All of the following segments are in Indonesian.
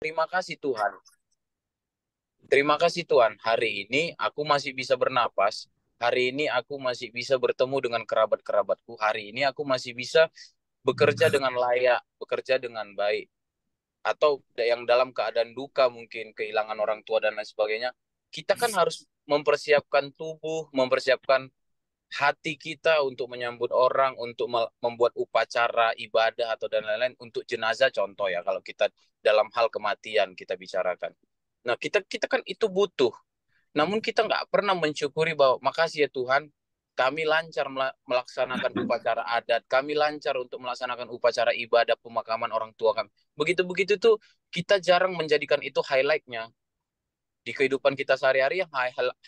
terima kasih Tuhan. Terima kasih Tuhan, hari ini aku masih bisa bernapas. Hari ini aku masih bisa bertemu dengan kerabat-kerabatku. Hari ini aku masih bisa bekerja dengan layak, bekerja dengan baik. Atau yang dalam keadaan duka mungkin kehilangan orang tua dan lain sebagainya. Kita kan harus mempersiapkan tubuh, mempersiapkan hati kita untuk menyambut orang, untuk membuat upacara ibadah atau dan lain-lain untuk jenazah contoh ya kalau kita dalam hal kematian kita bicarakan. Nah kita kita kan itu butuh. Namun kita nggak pernah mensyukuri bahwa makasih ya Tuhan, kami lancar melaksanakan upacara adat, kami lancar untuk melaksanakan upacara ibadah pemakaman orang tua kami. Begitu-begitu tuh kita jarang menjadikan itu highlightnya. Di kehidupan kita sehari-hari yang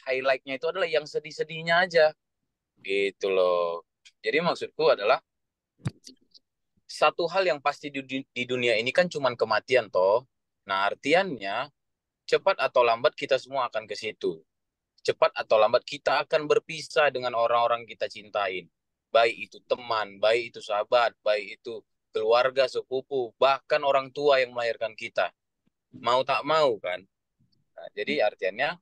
highlightnya itu adalah yang sedih-sedihnya aja. Gitu loh. Jadi maksudku adalah satu hal yang pasti di dunia ini kan cuman kematian toh. Nah artiannya cepat atau lambat kita semua akan ke situ. Cepat atau lambat kita akan berpisah dengan orang-orang kita cintain. Baik itu teman, baik itu sahabat, baik itu keluarga, sepupu, bahkan orang tua yang melahirkan kita. Mau tak mau kan. Nah, jadi artinya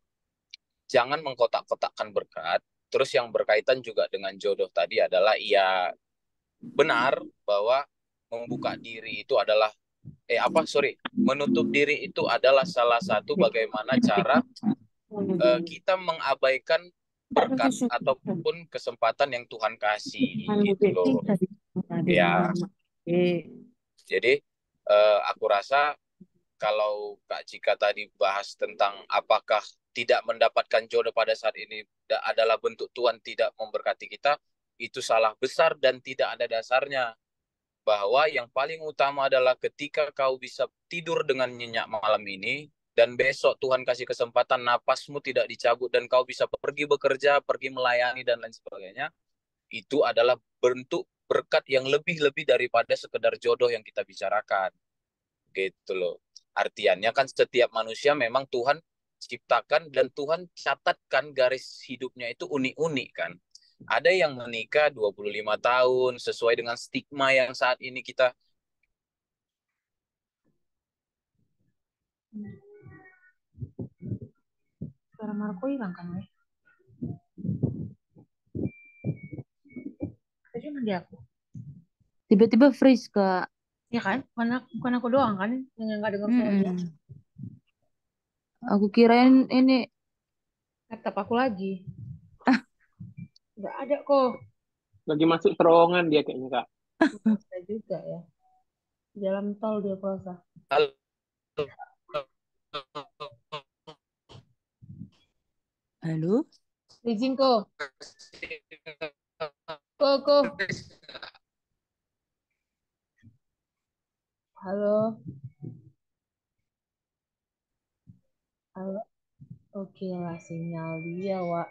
jangan mengkotak-kotakkan berkat. Terus yang berkaitan juga dengan jodoh tadi adalah ya benar bahwa membuka diri itu adalah menutup diri itu adalah salah satu bagaimana cara kita mengabaikan berkat ataupun kesempatan yang Tuhan kasih gitu loh. Ya, jadi aku rasa kalau Kak Cika tadi bahas tentang apakah tidak mendapatkan jodoh pada saat ini adalah bentuk Tuhan tidak memberkati kita, itu salah besar dan tidak ada dasarnya. Bahwa yang paling utama adalah ketika kau bisa tidur dengan nyenyak malam ini, dan besok Tuhan kasih kesempatan napasmu tidak dicabut dan kau bisa pergi bekerja, pergi melayani dan lain sebagainya, itu adalah bentuk berkat yang lebih-lebih daripada sekedar jodoh yang kita bicarakan. Gitu loh. Artiannya kan setiap manusia memang Tuhan ciptakan dan Tuhan catatkan garis hidupnya itu unik-unik kan. Ada yang menikah 25 tahun sesuai dengan stigma yang saat ini kita. Suara Marco hilang kan, weh? Tadi di aku. Tiba-tiba freeze, Kak. Ya kan? Bukan aku doang kan yang nggak dengar suara. Aku kirain ini Laptop aku lagi. Nggak ada kok. Lagi masuk terowongan dia kayaknya, Kak. Bisa juga ya. Jalan tol dia puasa. halo. Izin kok. Kok. Halo. Halo. Oke lah sinyal dia, Wak.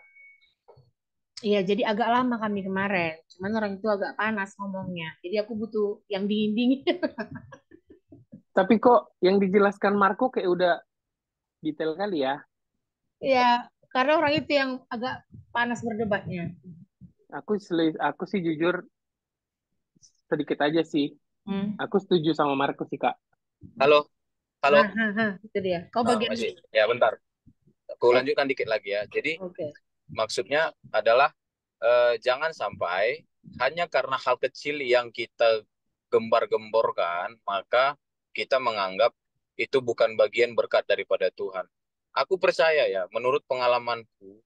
Iya, jadi agak lama kami kemarin. Cuman orang itu agak panas ngomongnya. Jadi aku butuh yang dingin-dingin. Tapi kok yang dijelaskan Marco kayak udah detail kali ya. Iya, karena orang itu yang agak panas berdebatnya. Aku sih jujur sedikit aja sih. Aku setuju sama Marco sih, Kak. Halo. Itu dia. Kau bagian masih. Ya bentar. Aku lanjutkan dikit lagi ya. Jadi maksudnya adalah jangan sampai hanya karena hal kecil yang kita gembar-gemborkan, maka kita menganggap itu bukan bagian berkat daripada Tuhan. Aku percaya ya, menurut pengalamanku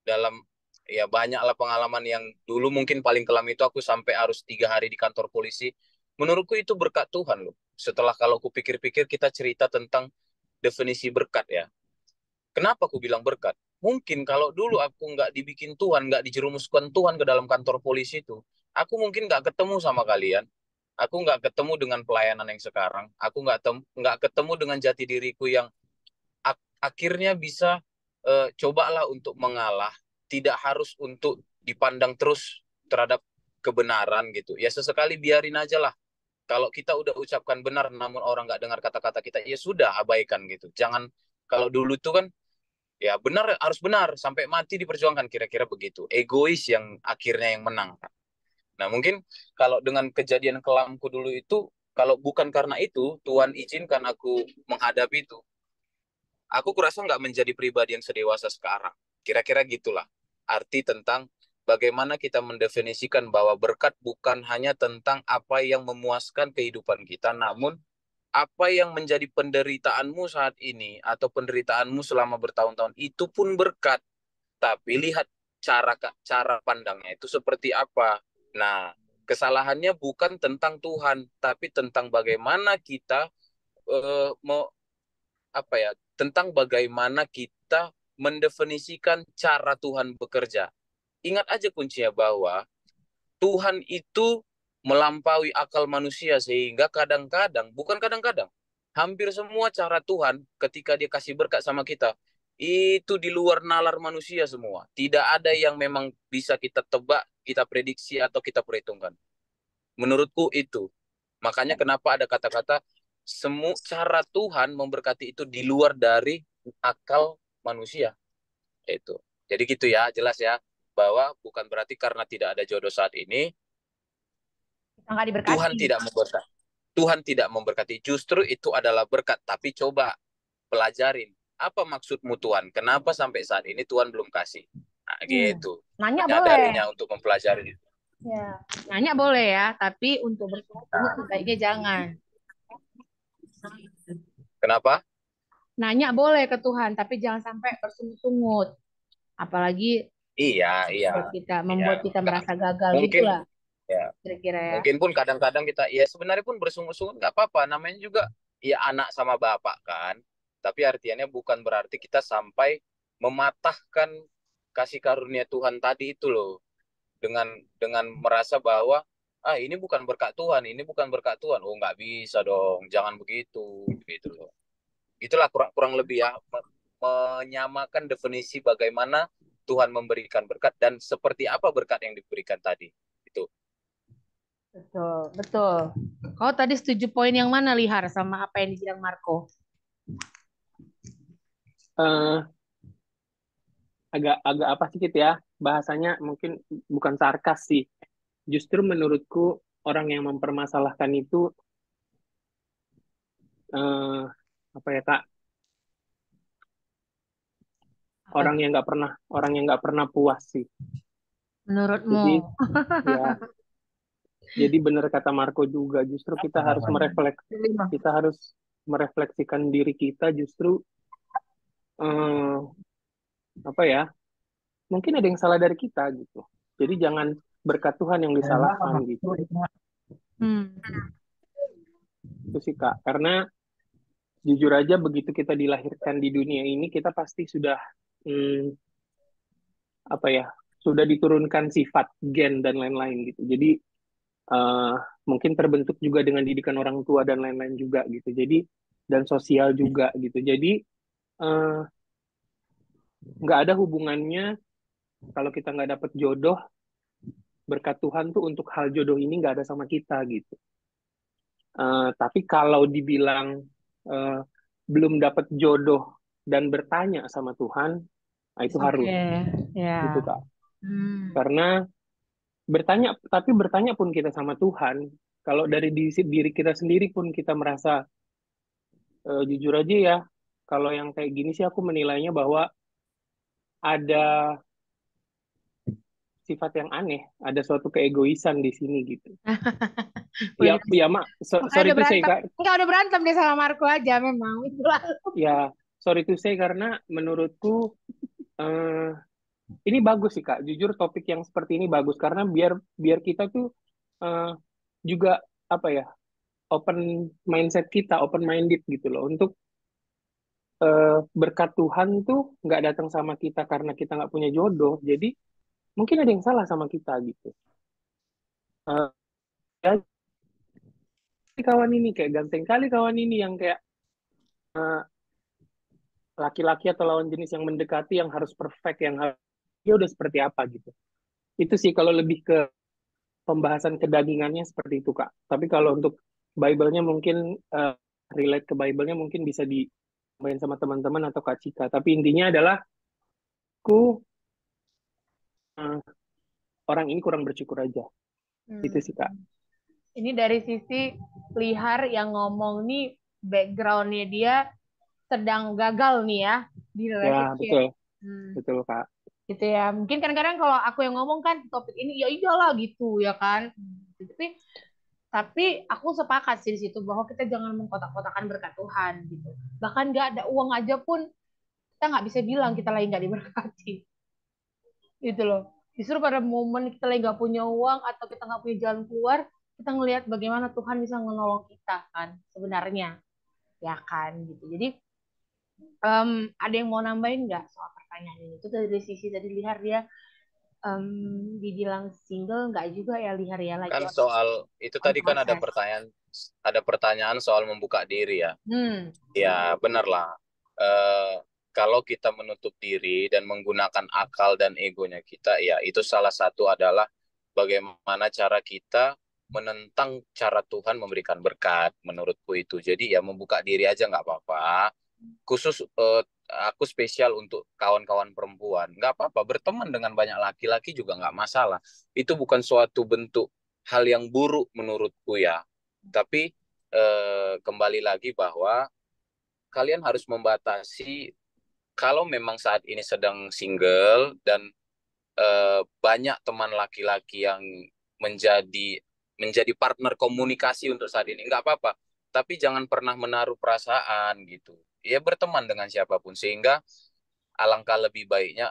dalam ya banyaklah pengalaman yang dulu mungkin paling kelam itu aku sampai harus 3 hari di kantor polisi. Menurutku itu berkat Tuhan loh. Setelah kalau aku pikir-pikir kita cerita tentang definisi berkat ya. Kenapa aku bilang berkat? Mungkin kalau dulu aku nggak dibikin Tuhan, nggak dijerumuskan Tuhan ke dalam kantor polisi itu, aku mungkin nggak ketemu sama kalian. Aku nggak ketemu dengan pelayanan yang sekarang. Aku nggak ketemu dengan jati diriku yang akhirnya bisa cobalah untuk mengalah. Tidak harus untuk dipandang terus terhadap kebenaran gitu. Ya sesekali biarin aja lah. Kalau kita udah ucapkan benar namun orang nggak dengar kata-kata kita, ya sudah abaikan gitu. Jangan kalau dulu tuh kan ya benar harus benar sampai mati diperjuangkan kira-kira begitu. Egois yang akhirnya yang menang. Nah mungkin kalau dengan kejadian kelamku dulu itu Kalau bukan karena itu, Tuhan izinkan aku menghadapi itu, aku kurasa nggak menjadi pribadi yang sedewasa sekarang. Kira-kira gitulah arti tentang bagaimana kita mendefinisikan bahwa berkat bukan hanya tentang apa yang memuaskan kehidupan kita, namun apa yang menjadi penderitaanmu saat ini atau penderitaanmu selama bertahun-tahun itu pun berkat. Tapi lihat cara pandangnya itu seperti apa. Nah, kesalahannya bukan tentang Tuhan, tapi tentang bagaimana kita mau apa ya, tentang bagaimana kita mendefinisikan cara Tuhan bekerja. Ingat aja kuncinya bahwa Tuhan itu melampaui akal manusia, sehingga kadang-kadang, bukan kadang-kadang, hampir semua cara Tuhan ketika dia kasih berkat sama kita, itu di luar nalar manusia semua. Tidak ada yang memang bisa kita tebak, kita prediksi, atau kita perhitungkan. Menurutku itu. Makanya kenapa ada kata-kata, semua cara Tuhan memberkati itu di luar dari akal manusia. Itu. Jadi gitu ya, jelas ya, bahwa bukan berarti karena tidak ada jodoh saat ini, Kita nggak diberkati. Tuhan tidak memberkati. Tuhan tidak memberkati. Justru itu adalah berkat. Tapi coba pelajarin. Apa maksudmu Tuhan? Kenapa sampai saat ini Tuhan belum kasih? Nah, gitu. Nanya Menyadarinya boleh. untuk mempelajari. Ya. Nanya boleh ya, tapi untuk bersungut-sungut sebaiknya jangan. Kenapa? Nanya boleh ke Tuhan, tapi jangan sampai bersungut-sungut. Apalagi Iya. membuat kita merasa gagal Mungkin, gitu lah. ya. Kira-kira ya. Mungkin pun kadang-kadang kita, ya sebenarnya pun bersungut-sungut nggak apa-apa. Namanya juga ya anak sama bapak kan. Tapi artinya bukan berarti kita sampai mematahkan kasih karunia Tuhan tadi itu loh. Dengan merasa bahwa ini bukan berkat Tuhan, ini bukan berkat Tuhan. Oh nggak bisa dong, jangan begitu, gitu loh. Itulah kurang lebih ya, menyamakan definisi bagaimana Tuhan memberikan berkat dan seperti apa berkat yang diberikan tadi. Itu. Betul, betul. Kau tadi setuju poin yang mana, Lihar, sama apa yang dibilang Marco? Agak apa sedikit ya, bahasanya mungkin bukan sarkas sih. Justru menurutku orang yang mempermasalahkan itu apa ya Kak, orang yang nggak pernah puas sih. Menurutmu? Jadi benar kata Marco juga, justru kita harus merefleksikan diri kita, justru apa ya, mungkin ada yang salah dari kita gitu. Jadi jangan berkat Tuhan yang disalahkan gitu. Itu sih Kak, karena jujur aja begitu kita dilahirkan di dunia ini, kita pasti sudah apa ya, sudah diturunkan sifat, gen dan lain-lain gitu. Jadi mungkin terbentuk juga dengan didikan orang tua dan lain-lain juga gitu. Jadi dan sosial juga gitu. Jadi nggak ada hubungannya kalau kita nggak dapet jodoh, berkat Tuhan tuh untuk hal jodoh ini nggak ada sama kita gitu. Tapi kalau dibilang belum dapat jodoh dan bertanya sama Tuhan, nah itu harus, gitu Kak. Karena bertanya pun kita sama Tuhan, kalau dari diri kita sendiri pun kita merasa jujur aja ya, kalau yang kayak gini sih aku menilainya bahwa ada sifat yang aneh, ada suatu keegoisan di sini gitu. Ya Mak, sorry to say Kak. Enggak, udah berantem dia sama Marco aja memang. Ya, sorry to say karena menurutku ini bagus sih Kak. Jujur topik yang seperti ini bagus karena biar kita tuh juga apa ya, open mindset kita, open minded gitu loh untuk berkat Tuhan tuh nggak datang sama kita karena kita nggak punya jodoh. Jadi mungkin ada yang salah sama kita gitu. Ya, kawan ini kayak ganteng kali kawan ini yang kayak laki-laki atau lawan jenis yang mendekati yang harus perfect, yang harus dia udah seperti apa gitu. Itu sih kalau lebih ke pembahasan kedagingannya seperti itu Kak. Tapi kalau untuk Bible-nya mungkin relate ke Bible-nya mungkin bisa dimain sama teman-teman atau Kak Cika. Tapi intinya adalah aku orang ini kurang bersyukur aja. Itu sih Kak. Ini dari sisi Lihar yang ngomong nih, backgroundnya dia sedang gagal nih ya di Ya, relationship. betul. Hmm, Betul, Kak. gitu ya. Mungkin kadang-kadang kalau aku yang ngomong kan topik ini ya iyalah gitu ya kan. Tapi aku sepakat sih di situ bahwa kita jangan mengkotak-kotakan berkat Tuhan gitu. Bahkan nggak ada uang aja pun kita nggak bisa bilang kita lagi nggak diberkati gitu loh. Justru pada momen kita lagi nggak punya uang atau kita nggak punya jalan keluar, kita ngelihat bagaimana Tuhan bisa menolong kita kan sebenarnya, ya kan gitu. Jadi ada yang mau nambahin nggak soal pertanyaan ini? Itu dari sisi tadi Lihar dia dibilang single nggak juga ya Lihar ya lagi Kan soal itu on tadi kan proses. ada pertanyaan soal membuka diri ya. Hmm. Ya, benar lah. Kalau kita menutup diri dan menggunakan akal dan egonya kita, ya itu salah satu adalah bagaimana cara kita menentang cara Tuhan memberikan berkat, menurutku itu. Jadi ya membuka diri aja nggak apa-apa. Khusus aku spesial untuk kawan-kawan perempuan, nggak apa-apa. Berteman dengan banyak laki-laki juga nggak masalah. Itu bukan suatu bentuk hal yang buruk menurutku ya. Tapi kembali lagi bahwa kalian harus membatasi kalau memang saat ini sedang single dan banyak teman laki-laki yang menjadi menjadi partner komunikasi untuk saat ini nggak apa-apa, tapi jangan pernah menaruh perasaan gitu ya, berteman dengan siapapun sehingga alangkah lebih baiknya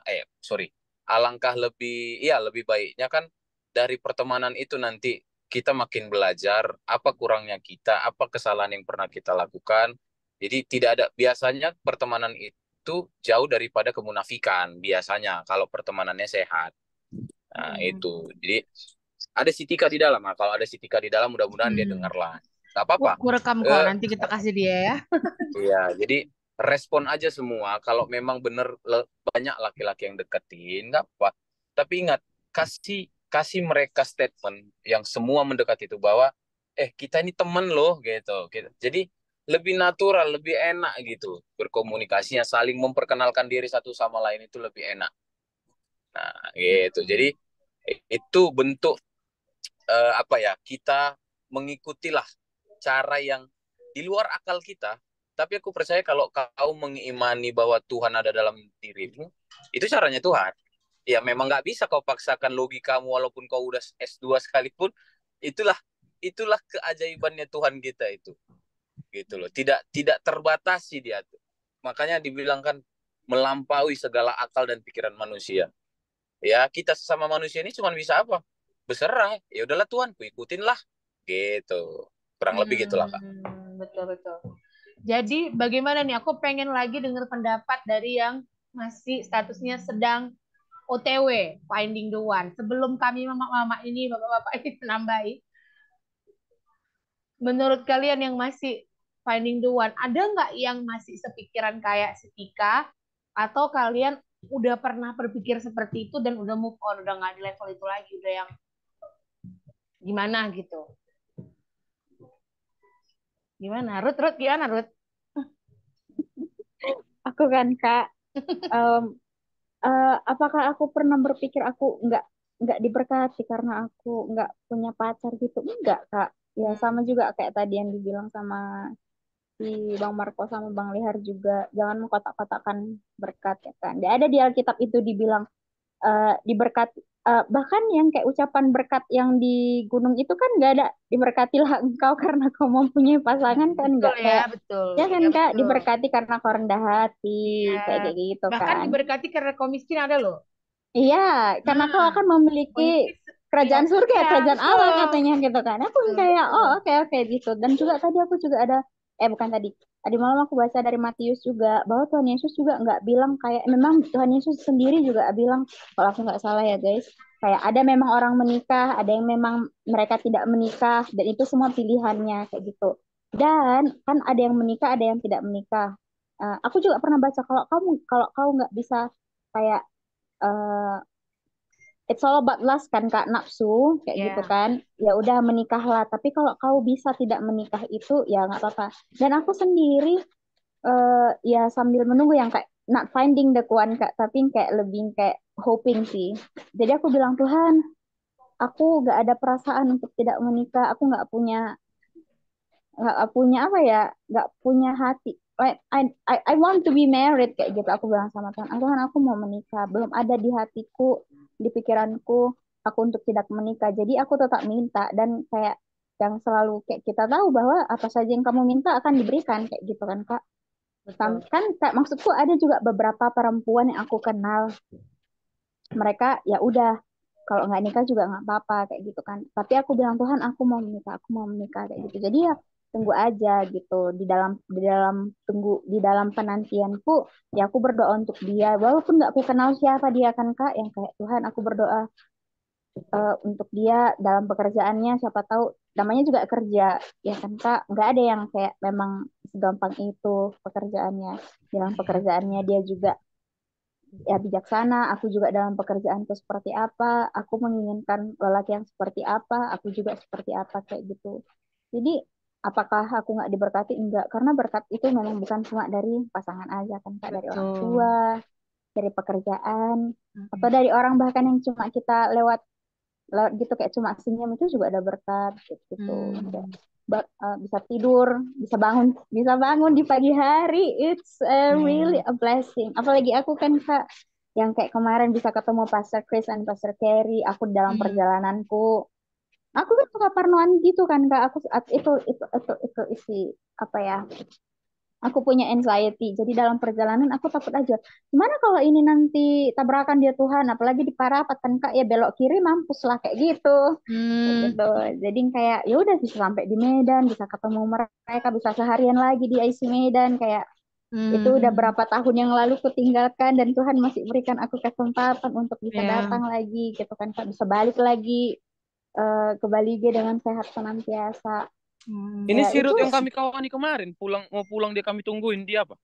alangkah lebih iya lebih baiknya kan dari pertemanan itu nanti kita makin belajar apa kurangnya kita, apa kesalahan yang pernah kita lakukan. Jadi tidak ada, biasanya pertemanan itu jauh daripada kemunafikan biasanya kalau pertemanannya sehat. Nah, itu. Jadi ada si Tika di dalam. Nah, kalau ada si Tika di dalam mudah-mudahan dia dengar lah. Gak apa-apa. Aku rekam kok, Eh, nanti kita kasih dia ya. Iya, jadi respon aja semua. Kalau memang bener banyak laki-laki yang deketin, nggak apa. Tapi ingat, kasih kasih mereka statement yang semua mendekat itu bahwa, kita ini temen loh, gitu. Jadi lebih natural, lebih enak gitu berkomunikasinya, saling memperkenalkan diri satu sama lain itu lebih enak. Nah, gitu. Jadi itu bentuk apa ya? Kita mengikutilah cara yang di luar akal kita, tapi aku percaya kalau kau mengimani bahwa Tuhan ada dalam dirimu, itu caranya Tuhan. Ya memang nggak bisa kau paksakan logikamu walaupun kau udah S2 sekalipun, itulah itulah keajaibannya Tuhan kita itu. Gitu loh. Tidak tidak terbatasi dia tuh. Makanya dibilang kan melampaui segala akal dan pikiran manusia. Ya, kita sesama manusia ini cuma bisa apa? Berserah. Ya udahlah Tuhan, ku ikutin lah. Gitu. Kurang lebih gitulah, Kak. Betul betul. Jadi bagaimana nih? Aku pengen lagi dengar pendapat dari yang masih statusnya sedang OTW, finding the one. Sebelum kami mama-mama ini, bapak-bapak ini menambahi, menurut kalian yang masih finding the one, ada nggak yang masih sepikiran kayak Setika? Atau kalian udah pernah berpikir seperti itu dan udah move on, udah nggak di level itu lagi, udah yang gimana gitu? Gimana? Ruth, gimana Ruth? Aku kan Kak, em, apakah aku pernah berpikir aku nggak diberkati karena aku nggak punya pacar gitu? Enggak Kak. Ya sama juga kayak tadi yang dibilang sama si Bang Marco sama Bang Lihar juga, jangan mengkotak-kotakan berkat ya kan. Dia ada di Alkitab itu dibilang diberkati, bahkan yang kayak ucapan berkat yang di gunung itu kan nggak ada diberkatilah engkau karena kau mempunyai pasangan kan, Betul nggak ya, kayak betul. ya kan Ya Kak, betul. diberkati karena kau rendah hati Iya. kayak gitu Bahkan kan. diberkati karena kau miskin ada loh. Iya, karena kau akan memiliki Ya, kerajaan surga, ya, kerajaan Allah betul. katanya gitu kan. Aku Betul, kayak betul. oh oke oke gitu. Dan juga tadi aku juga ada bukan tadi. Tadi malam aku baca dari Matius juga bahwa Tuhan Yesus juga nggak bilang kayak, memang Tuhan Yesus sendiri juga bilang, kalau aku nggak salah ya guys, kayak ada memang orang menikah, ada yang memang mereka tidak menikah, dan itu semua pilihannya kayak gitu. Dan kan ada yang menikah, ada yang tidak menikah. Aku juga pernah baca kalau kau nggak bisa kayak eh, it's all about lust kan Kak, nafsu kayak gitu Ya. kan, ya udah menikahlah, tapi kalau kau bisa tidak menikah itu ya nggak apa-apa. Dan aku sendiri ya sambil menunggu yang kayak not finding the one Kak, tapi kayak lebih kayak hoping sih. Jadi aku bilang, Tuhan, aku nggak ada perasaan untuk tidak menikah. Aku nggak punya apa ya, nggak punya hati. Like, I want to be married kayak gitu. Aku bilang sama Tuhan, Tuhan aku mau menikah. Belum ada di hatiku, di pikiranku aku untuk tidak menikah. Jadi aku tetap minta dan kayak yang selalu kayak kita tahu bahwa apa saja yang kamu minta akan diberikan kayak gitu kan Kak. Betul. Kan Kak, maksudku ada juga beberapa perempuan yang aku kenal, mereka ya udah kalau nggak nikah juga nggak apa-apa kayak gitu kan. Tapi aku bilang Tuhan aku mau menikah kayak gitu. Jadi ya tunggu aja gitu di dalam penantianku ya aku berdoa untuk dia walaupun nggak aku kenal siapa dia kan Kak, yang kayak Tuhan aku berdoa untuk dia dalam pekerjaannya, siapa tahu namanya juga kerja ya kan Kak, nggak ada yang kayak memang segampang itu pekerjaannya. Dalam pekerjaannya dia juga ya bijaksana, aku juga dalam pekerjaanku seperti apa, aku menginginkan lelaki yang seperti apa, aku juga seperti apa kayak gitu. Jadi apakah aku nggak diberkati? Enggak, karena berkat itu memang bukan cuma dari pasangan aja kan Kak, dari orang Betul. tua, dari pekerjaan, atau dari orang bahkan yang cuma kita lewat lewat gitu kayak cuma senyum itu juga ada berkat gitu. Kayak bisa tidur, bisa bangun di pagi hari. It's really a blessing. Apalagi aku kan Kak, yang kayak kemarin bisa ketemu Pastor Chris dan Pastor Carey, aku dalam perjalananku. Aku kan suka parnoan gitu kan Kak. Aku itu isi apa ya? Aku punya anxiety. Jadi dalam perjalanan aku takut aja. Gimana kalau ini nanti tabrakan dia Tuhan, apalagi di Parapat kan Kak, ya belok kiri mampus lah kayak gitu. Kayak gitu. Jadi kayak ya udah bisa sampai di Medan, bisa ketemu mereka, bisa seharian lagi di IC Medan kayak itu udah berapa tahun yang lalu ku tinggalkan dan Tuhan masih berikan aku kesempatan untuk bisa datang lagi gitu kan Kak, bisa balik lagi ke Bali G dengan sehat senantiasa. Ini Ya si itu Ruth yang kami kawani kemarin, mau pulang dia kami tungguin dia apa?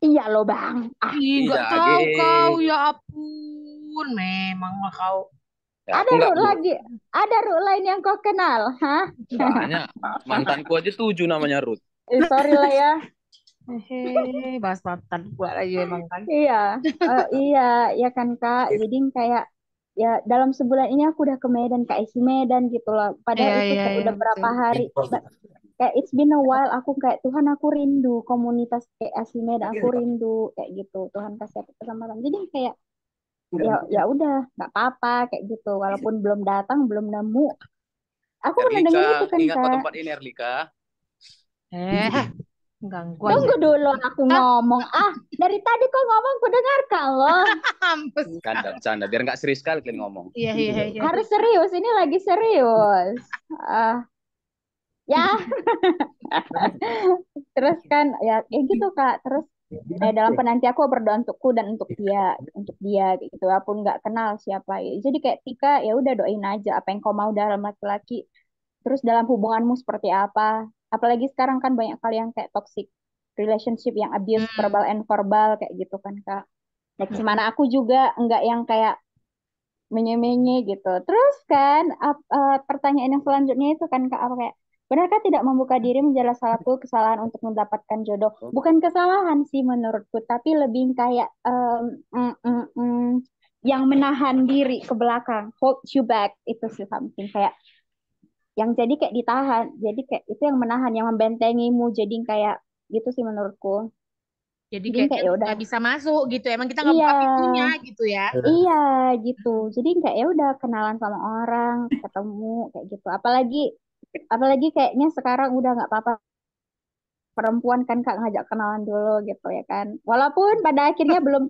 iya loh Bang. Ih, nggak Tidak, tahu kau, ya ampun, memang lah kau. ya, Ada aku nggak Ruth lagi, ada Ruth lain yang kau kenal, hah? banyak. Mantanku aja 7 namanya Ruth. Sorry lah ya. Hehe, bahas mantan gua lagi emang kan. Iya, iya, ya kan Kak. Jadi kayak ya dalam sebulan ini aku udah ke Medan, ke IC Medan gitu loh. Padahal Iya, itu iya, kayak iya, udah berapa betul. hari. Kayak it's been a while. Aku kayak Tuhan aku rindu komunitas kayak IC Medan. Aku rindu kayak gitu. Tuhan kasih aku kesempatan. Jadi kayak ya udah nggak apa-apa kayak gitu. Walaupun belum datang, belum nemu. Aku mendengar itu Erlika, kan ingat kok Kak. tempat ini Erlika? Ganggu aja. Tunggu dulu aku Hah? ngomong. Dari tadi kau ngomong ku dengarkan loh. Mampus. Canda, biar nggak serius sekali kalian ngomong. Iya, iya, iya. Harus serius, ini lagi serius. Ya, terus kan ya kayak gitu Kak. Terus dalam penanti aku berdoa untukku dan untuk dia gitu. Walaupun nggak kenal siapa. Jadi kayak Tika ya udah doain aja apa yang kau mau dalam laki-laki. Terus dalam hubunganmu seperti apa? Apalagi sekarang kan banyak kali yang kayak toxic relationship yang abuse verbal and verbal kayak gitu kan Kak. Like gimana aku juga nggak yang kayak menye-menye gitu. Terus kan pertanyaan yang selanjutnya itu kan Kak apa kayak benarkah tidak membuka diri menjadi satu kesalahan untuk mendapatkan jodoh? Bukan kesalahan sih menurutku, tapi lebih kayak yang menahan diri ke belakang, hold you back itu sih something kayak yang jadi kayak ditahan. Jadi kayak itu yang menahan, yang membentengimu. Jadi kayak gitu sih menurutku. Jadi Jadi kayaknya kayak ya udah. nggak bisa masuk gitu. Emang kita nggak Iya, buka pintunya gitu ya. iya gitu. Jadi kayak ya udah kenalan sama orang, ketemu kayak gitu. Apalagi kayaknya sekarang udah nggak apa-apa perempuan kan Kak ngajak kenalan dulu gitu ya kan. Walaupun pada akhirnya belum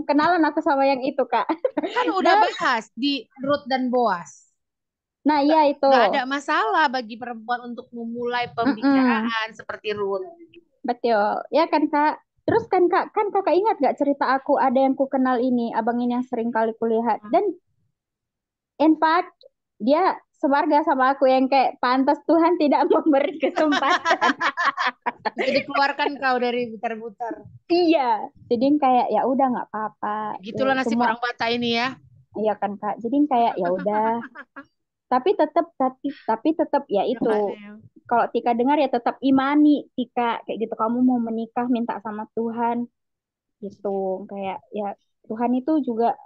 kenalan aku sama yang itu Kak. Kan udah Dan bahas di Ruth dan Boas. nah iya itu. Nggak ada masalah bagi perempuan untuk memulai Mm-mm, pembicaraan seperti Ruth. betul. Ya kan Kak. Terus kan Kakak ingat gak cerita aku ada yang ku kenal ini, abang ini yang sering kali kulihat. Dan in fact dia sewarga sama aku yang kayak pantas Tuhan tidak memberi kesempatan. Bisa dikeluarkan kau dari butar-butar. Iya, jadi kayak ya udah nggak apa-apa. Gitulah nasib Semua orang Batak ini ya. iya kan Kak. Jadi kayak ya udah. Tapi tetap ya Ya, itu. makanya. Kalau Tika dengar ya tetap imani Tika kayak gitu. Kamu mau menikah minta sama Tuhan gitu. Kayak ya Tuhan itu juga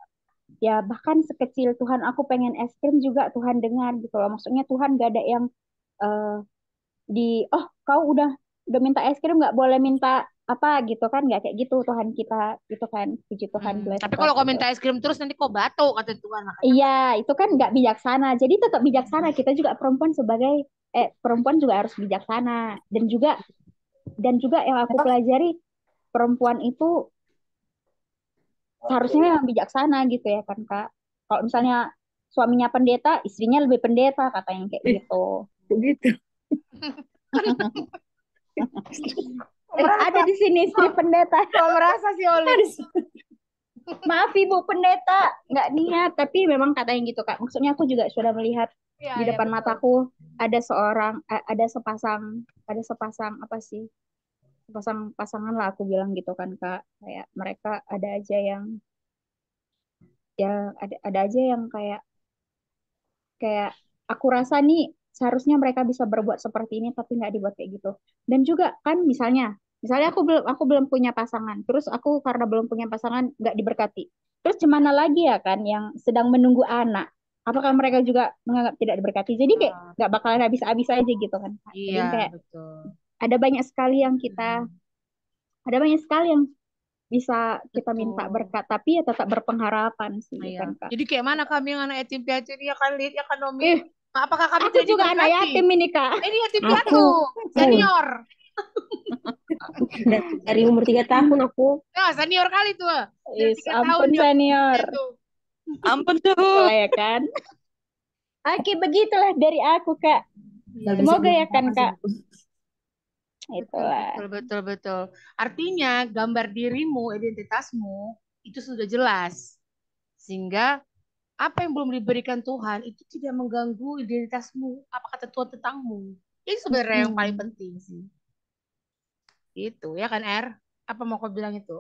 ya bahkan sekecil Tuhan aku pengen es krim juga Tuhan dengar gitu loh. Maksudnya Tuhan gak ada yang eh, oh kau udah minta es krim nggak boleh minta apa gitu kan, nggak kayak gitu Tuhan kita gitu kan, puji Tuhan bless Tapi God kalau kau gitu. minta es krim terus nanti kau batuk kata Tuhan makanya. Iya, itu kan nggak bijaksana. Jadi tetap bijaksana. Kita juga perempuan sebagai perempuan juga harus bijaksana. Dan juga yang aku pelajari, perempuan itu seharusnya memang bijaksana gitu ya kan Kak. Kalau misalnya suaminya pendeta, istrinya lebih pendeta katanya kayak gitu. Begitu. Ada di sini istri pendeta. Kau merasa sih Oli? Maaf Ibu pendeta, nggak niat, tapi memang katanya gitu Kak. Maksudnya aku juga sudah melihat Iya, di iya, depan betul. mataku ada sepasang apa sih? Sepasang pasangan lah aku bilang gitu kan Kak. Kayak mereka ada aja yang ya ada aja yang kayak kayak aku rasa nih seharusnya mereka bisa berbuat seperti ini tapi nggak dibuat kayak gitu. Dan juga kan misalnya aku belum punya pasangan, terus aku karena belum punya pasangan nggak diberkati, terus gimana lagi ya kan yang sedang menunggu anak, apakah mereka juga menganggap tidak diberkati? Jadi kayak Ah, nggak bakalan habis-habis aja gitu kan Kak. Jadi iya, kayak betul. ada banyak sekali yang kita ada banyak sekali yang bisa kita minta Betul. berkat tapi ya tetap berpengharapan sih Iya. kan Kak. Jadi kayak mana kami yang anak yatim piatu ini ya kan Lid, ya kan Nomi? Ih, Apakah kami aku tidak juga anak diberkati? yatim ini Kak. Ini yatim Aku piatu, senior. dari umur 3 tahun aku. Nah, senior kali tuh. Dari 3 tahun Ampun dia senior. itu. Ampun tuh. Itulah ya kan. Oke, begitulah dari aku, Kak. Iya, Semoga iya. ya kan, Kak. Betul, Itulah. betul, betul, betul. Artinya gambar dirimu, identitasmu itu sudah jelas. Sehingga apa yang belum diberikan Tuhan itu tidak mengganggu identitasmu. Apa kata Tuhan tentangmu? Ini sebenarnya yang paling Hmm. penting sih. Itu ya kan R? Apa mau kau bilang itu?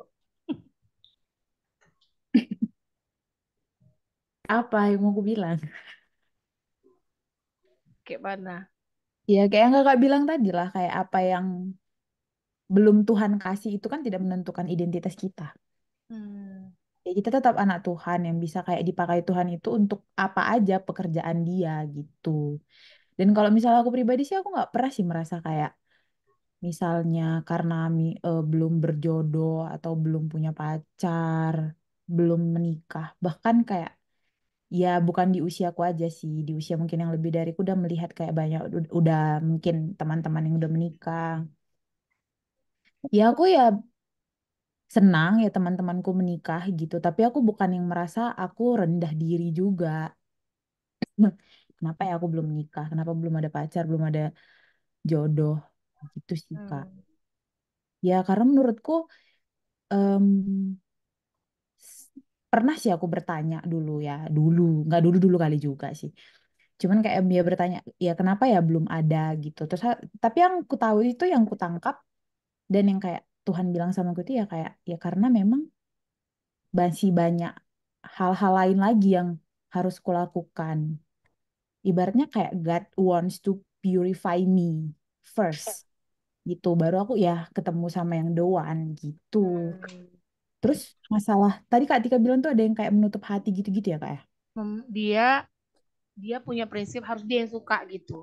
Apa yang mau aku bilang? Kayak mana? Ya kayak yang kakak bilang tadi lah, kayak apa yang belum Tuhan kasih itu kan tidak menentukan identitas kita. Hmm. Ya kita tetap anak Tuhan yang bisa kayak dipakai Tuhan itu untuk apa aja pekerjaan dia gitu. Dan kalau misalnya aku pribadi sih aku nggak pernah sih merasa kayak misalnya karena belum berjodoh atau belum punya pacar, belum menikah, bahkan kayak ya bukan di usiaku aja sih, di usia mungkin yang lebih dariku udah melihat kayak banyak udah mungkin teman-teman yang udah menikah. Ya aku ya senang ya teman-temanku menikah gitu, tapi aku bukan yang merasa aku rendah diri juga. Kenapa ya aku belum menikah? Kenapa belum ada pacar, belum ada jodoh? Gitu sih, Kak. Hmm. Ya karena menurutku em, s- pernah sih aku bertanya dulu ya, nggak dulu kali juga sih. Cuman kayak dia bertanya, ya kenapa ya belum ada gitu. Tapi yang ku tahu itu yang ku tangkap dan yang kayak Tuhan bilang sama aku itu ya kayak ya karena memang masih banyak hal-hal lain lagi yang harus kulakukan. Ibaratnya kayak God wants to purify me first gitu. Baru aku ya ketemu sama yang the one gitu. Hmm. Terus masalah tadi Kak Tika bilang tuh ada yang kayak menutup hati gitu-gitu ya Kak ya. Dia dia punya prinsip harus dia yang suka gitu.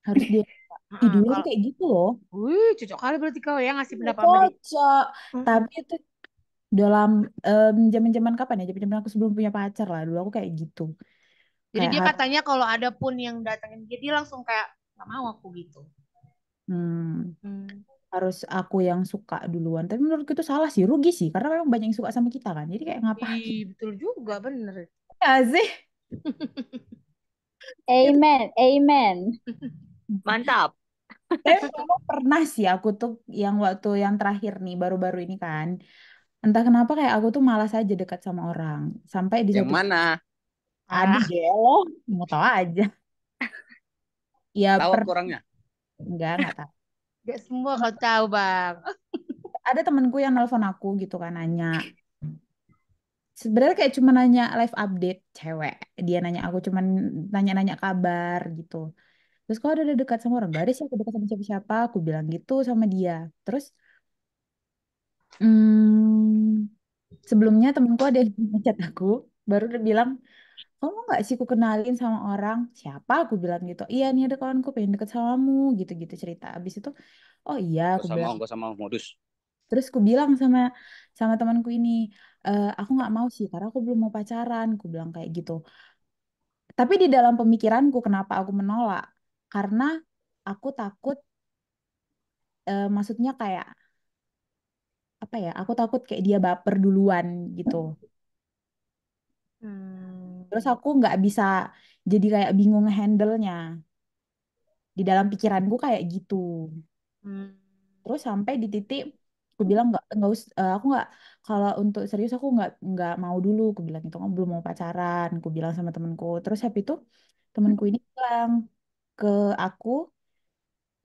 Harus dia Heeh, dulu tuh kalau kayak gitu loh. wih, cocok kali berarti kau ya ngasih pendapat sama dia. Cocok. Mm-mm. Tapi itu dalam zaman-zaman kapan ya? Zaman-zaman aku sebelum punya pacar lah. Dulu aku kayak gitu. Jadi Kayak dia harus katanya kalau ada pun yang datangin dia, dia langsung kayak nggak mau aku gitu. hmm, Hmm. harus aku yang suka duluan. Tapi menurutku itu salah sih, rugi sih. Karena memang banyak yang suka sama kita kan. Jadi kayak ngapain? Ih, betul juga, bener. Ya sih. Itu. Amen, amen. Mantap. Tapi memang pernah sih aku tuh yang waktu yang terakhir nih baru-baru ini kan. Entah kenapa kayak aku tuh malas aja dekat sama orang. Sampai di Yang satu mana? ada Ah, gelo, mau tahu aja. Ya Tahu per aku orangnya. enggak tahu. gak semua kau tahu bang. Ada temanku yang nelpon aku gitu kan nanya. Sebenarnya kayak cuma nanya live update cewek. Dia nanya aku cuman nanya-nanya kabar gitu. Terus kalau udah dekat sama orang, gak ada sih aku dekat sama siapa-siapa. Aku bilang gitu sama dia. Terus sebelumnya temenku ada yang ngechat aku. Baru dia bilang, kamu nggak sih aku kenalin sama orang? Siapa? Aku bilang gitu. Iya nih ada kawanku pengen deket sama kamu gitu-gitu cerita. Abis itu, oh iya aku bilang. Enggak sama modus. Terus aku bilang sama sama temanku ini, aku nggak mau sih karena aku belum mau pacaran. Aku bilang kayak gitu. Tapi di dalam pemikiranku kenapa aku menolak? Karena aku takut, maksudnya kayak apa ya? Aku takut kayak dia baper duluan gitu. Hmm. Terus aku nggak bisa jadi kayak bingung handle-nya. Di dalam pikiranku kayak gitu. Hmm. Terus sampai di titik aku bilang nggak usah, aku nggak, kalau untuk serius aku nggak mau dulu. Aku bilang itu aku belum mau pacaran. Aku bilang sama temanku. Terus habis itu temanku ini bilang ke aku,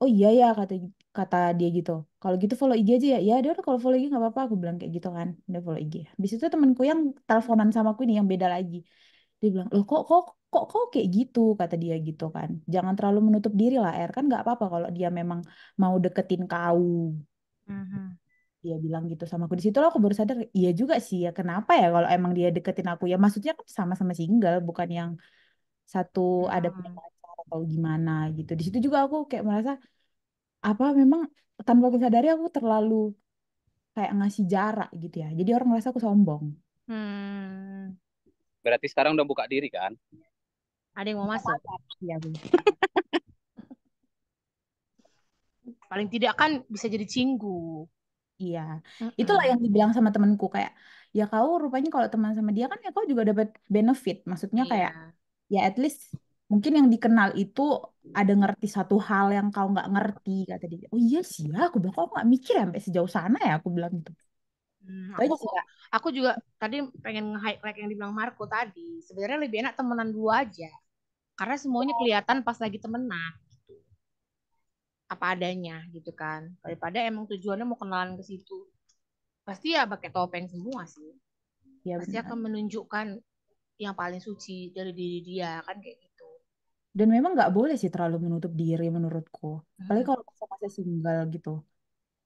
oh iya ya kata kata dia gitu. Kalau gitu follow IG aja ya. Ya udah kalau follow IG nggak apa-apa. Aku bilang kayak gitu kan. Udah follow IG. Habis itu temanku yang teleponan sama aku ini yang beda lagi. Dia bilang, loh kok kayak gitu, kata dia gitu kan. Jangan terlalu menutup diri lah, Er. Kan nggak apa-apa kalau dia memang mau deketin kau. Mhm. Dia bilang gitu sama aku. Di situ aku baru sadar, iya juga sih ya. Kenapa ya kalau emang dia deketin aku? Ya maksudnya kan sama-sama single, bukan yang satu ada punya Hmm. pacar atau gimana gitu. Di situ juga aku kayak merasa, apa memang tanpa aku sadari aku terlalu kayak ngasih jarak gitu ya. Jadi orang merasa aku sombong. Hmm. Berarti sekarang udah buka diri kan? Ada yang mau masuk. Iya, Bu. Paling tidak kan bisa jadi cinggu. Iya, itulah Mm-mm. yang dibilang sama temenku kayak, ya kau rupanya kalau teman sama dia kan ya kau juga dapat benefit. Maksudnya kayak, Iya. ya at least mungkin yang dikenal itu ada ngerti satu hal yang kau nggak ngerti, kata dia. Oh iya sih ya, aku bilang kok nggak mikir ya sampai sejauh sana ya, aku bilang gitu. Itu Aku aja sih Kak. aku juga tadi pengen nge-highlight yang dibilang Marco tadi. Sebenarnya lebih enak temenan dulu aja. Karena semuanya kelihatan pas lagi temenan. Apa adanya gitu kan. Daripada emang tujuannya mau kenalan ke situ. Pasti ya pakai topeng semua sih. Ya Pasti benar. akan menunjukkan yang paling suci dari diri dia kan kayak gitu. Dan memang nggak boleh sih terlalu menutup diri menurutku. Apalagi Mm-mm. kalau masa-masa single gitu.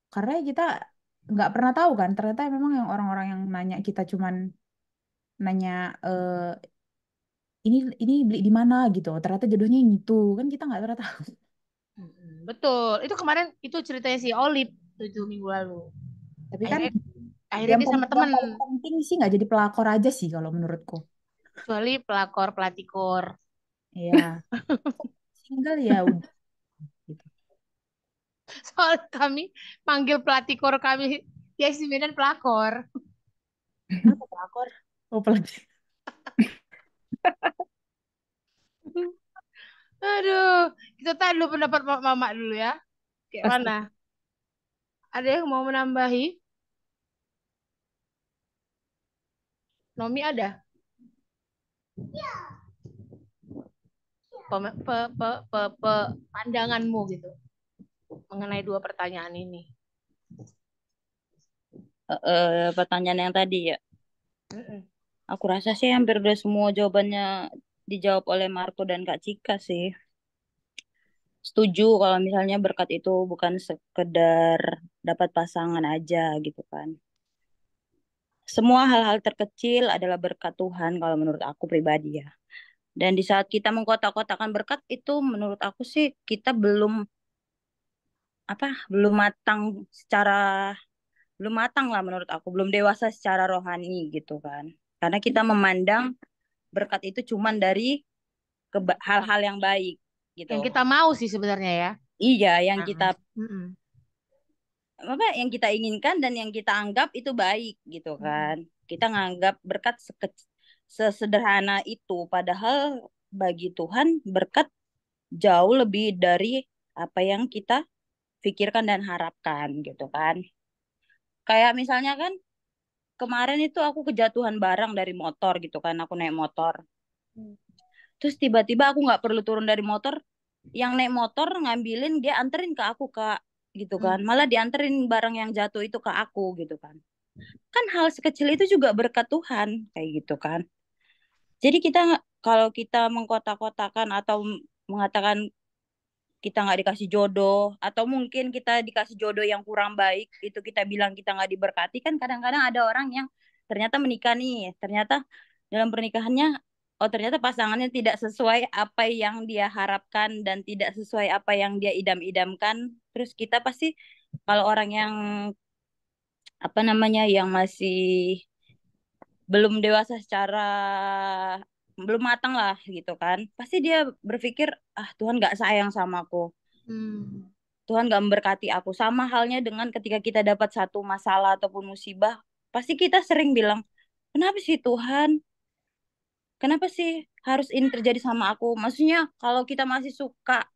Karena kita nggak pernah tahu kan, ternyata memang yang orang-orang yang nanya kita cuman nanya, ini beli di mana gitu. Ternyata jodohnya yang itu kan kita nggak pernah tahu. Betul. Itu kemarin itu ceritanya si Olip 7 minggu lalu. Tapi kan Akhirnya akhirnya dia sama yang temen. paling penting sih nggak jadi pelakor aja sih kalau menurutku. Kecuali pelakor pelatihkor. Iya, single ya udah gitu. Soal kami panggil pelatihkor kami dia si Medan pelakor. Apa pelakor? Oh pelakor. Aduh, kita tahu dulu pendapat mama dulu ya. Kayak mana? Pasti. Ada yang mau menambahi? Nomi ada? Pandanganmu gitu mengenai dua pertanyaan ini. Pertanyaan yang tadi ya. Mm-mm. Aku rasa sih hampir udah semua jawabannya dijawab oleh Marco dan Kak Cika sih. Setuju kalau misalnya berkat itu bukan sekedar dapat pasangan aja gitu kan. Semua hal-hal terkecil adalah berkat Tuhan kalau menurut aku pribadi ya. Dan di saat kita mengkotak-kotakan berkat itu menurut aku sih kita belum matang secara belum matang lah menurut aku, belum dewasa secara rohani gitu kan. Karena kita memandang berkat itu cuman dari hal-hal yang baik gitu. Yang kita mau sih sebenarnya ya. Iya, yang kita Nah, mm-mm. yang kita inginkan dan yang kita anggap itu baik gitu Mm-mm. kan. Kita nganggap berkat sesederhana itu, padahal bagi Tuhan berkat jauh lebih dari apa yang kita pikirkan dan harapkan gitu kan. Kayak misalnya kan kemarin itu aku kejatuhan barang dari motor gitu kan, aku naik motor. Terus tiba-tiba aku nggak perlu turun dari motor, yang naik motor ngambilin dia anterin ke aku Kak gitu kan. Malah dianterin barang yang jatuh itu ke aku gitu kan. Kan hal sekecil itu juga berkat Tuhan kayak gitu kan. Jadi kalau kita mengkotak-kotakan atau mengatakan kita nggak dikasih jodoh atau mungkin kita dikasih jodoh yang kurang baik itu kita bilang kita nggak diberkati kan kadang-kadang ada orang yang ternyata menikah nih ternyata dalam pernikahannya, oh ternyata pasangannya tidak sesuai apa yang dia harapkan dan tidak sesuai apa yang dia idam-idamkan. Terus kita pasti kalau orang yang apa namanya yang masih belum dewasa secara belum matang lah gitu kan, pasti dia berpikir ah Tuhan nggak sayang sama aku, Hmm. Tuhan nggak memberkati aku. Sama halnya dengan ketika kita dapat satu masalah ataupun musibah, pasti kita sering bilang, kenapa sih Tuhan? Kenapa sih harus ini terjadi sama aku? Maksudnya kalau kita masih suka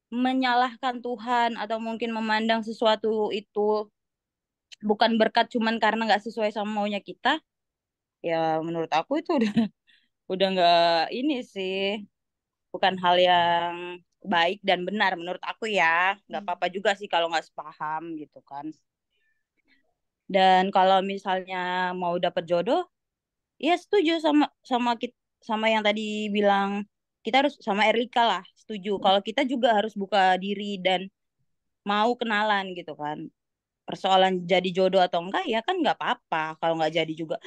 menyalahkan Tuhan atau mungkin memandang sesuatu itu bukan berkat cuman karena nggak sesuai sama maunya kita, ya menurut aku itu udah nggak ini sih, bukan hal yang baik dan benar menurut aku ya. Nggak apa-apa juga sih kalau nggak sepaham gitu kan. Dan kalau misalnya mau dapat jodoh, ya setuju sama sama yang tadi bilang, kita harus sama Erlika lah, setuju. Kalau kita juga harus buka diri dan mau kenalan gitu kan. Persoalan jadi jodoh atau enggak ya kan nggak apa-apa kalau nggak jadi juga.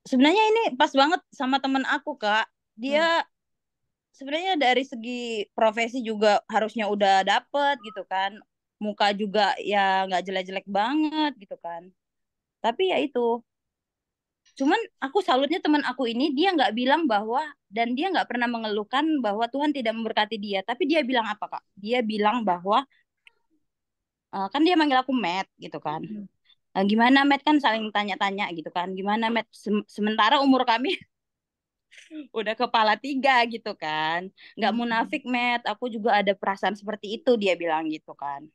Sebenarnya ini pas banget sama temen aku Kak. Dia sebenarnya dari segi profesi juga harusnya udah dapet gitu kan. Muka juga ya nggak jelek-jelek banget gitu kan. Tapi ya itu, cuman aku salutnya teman aku ini dia nggak bilang bahwa, dan dia nggak pernah mengeluhkan bahwa Tuhan tidak memberkati dia. Tapi dia bilang apa Kak? Dia bilang bahwa kan dia manggil aku Matt gitu kan. Gimana Matt, kan saling tanya-tanya gitu kan. Gimana Matt? Sementara umur kami udah kepala tiga gitu kan. Nggak munafik Matt, aku juga ada perasaan seperti itu, dia bilang gitu kan.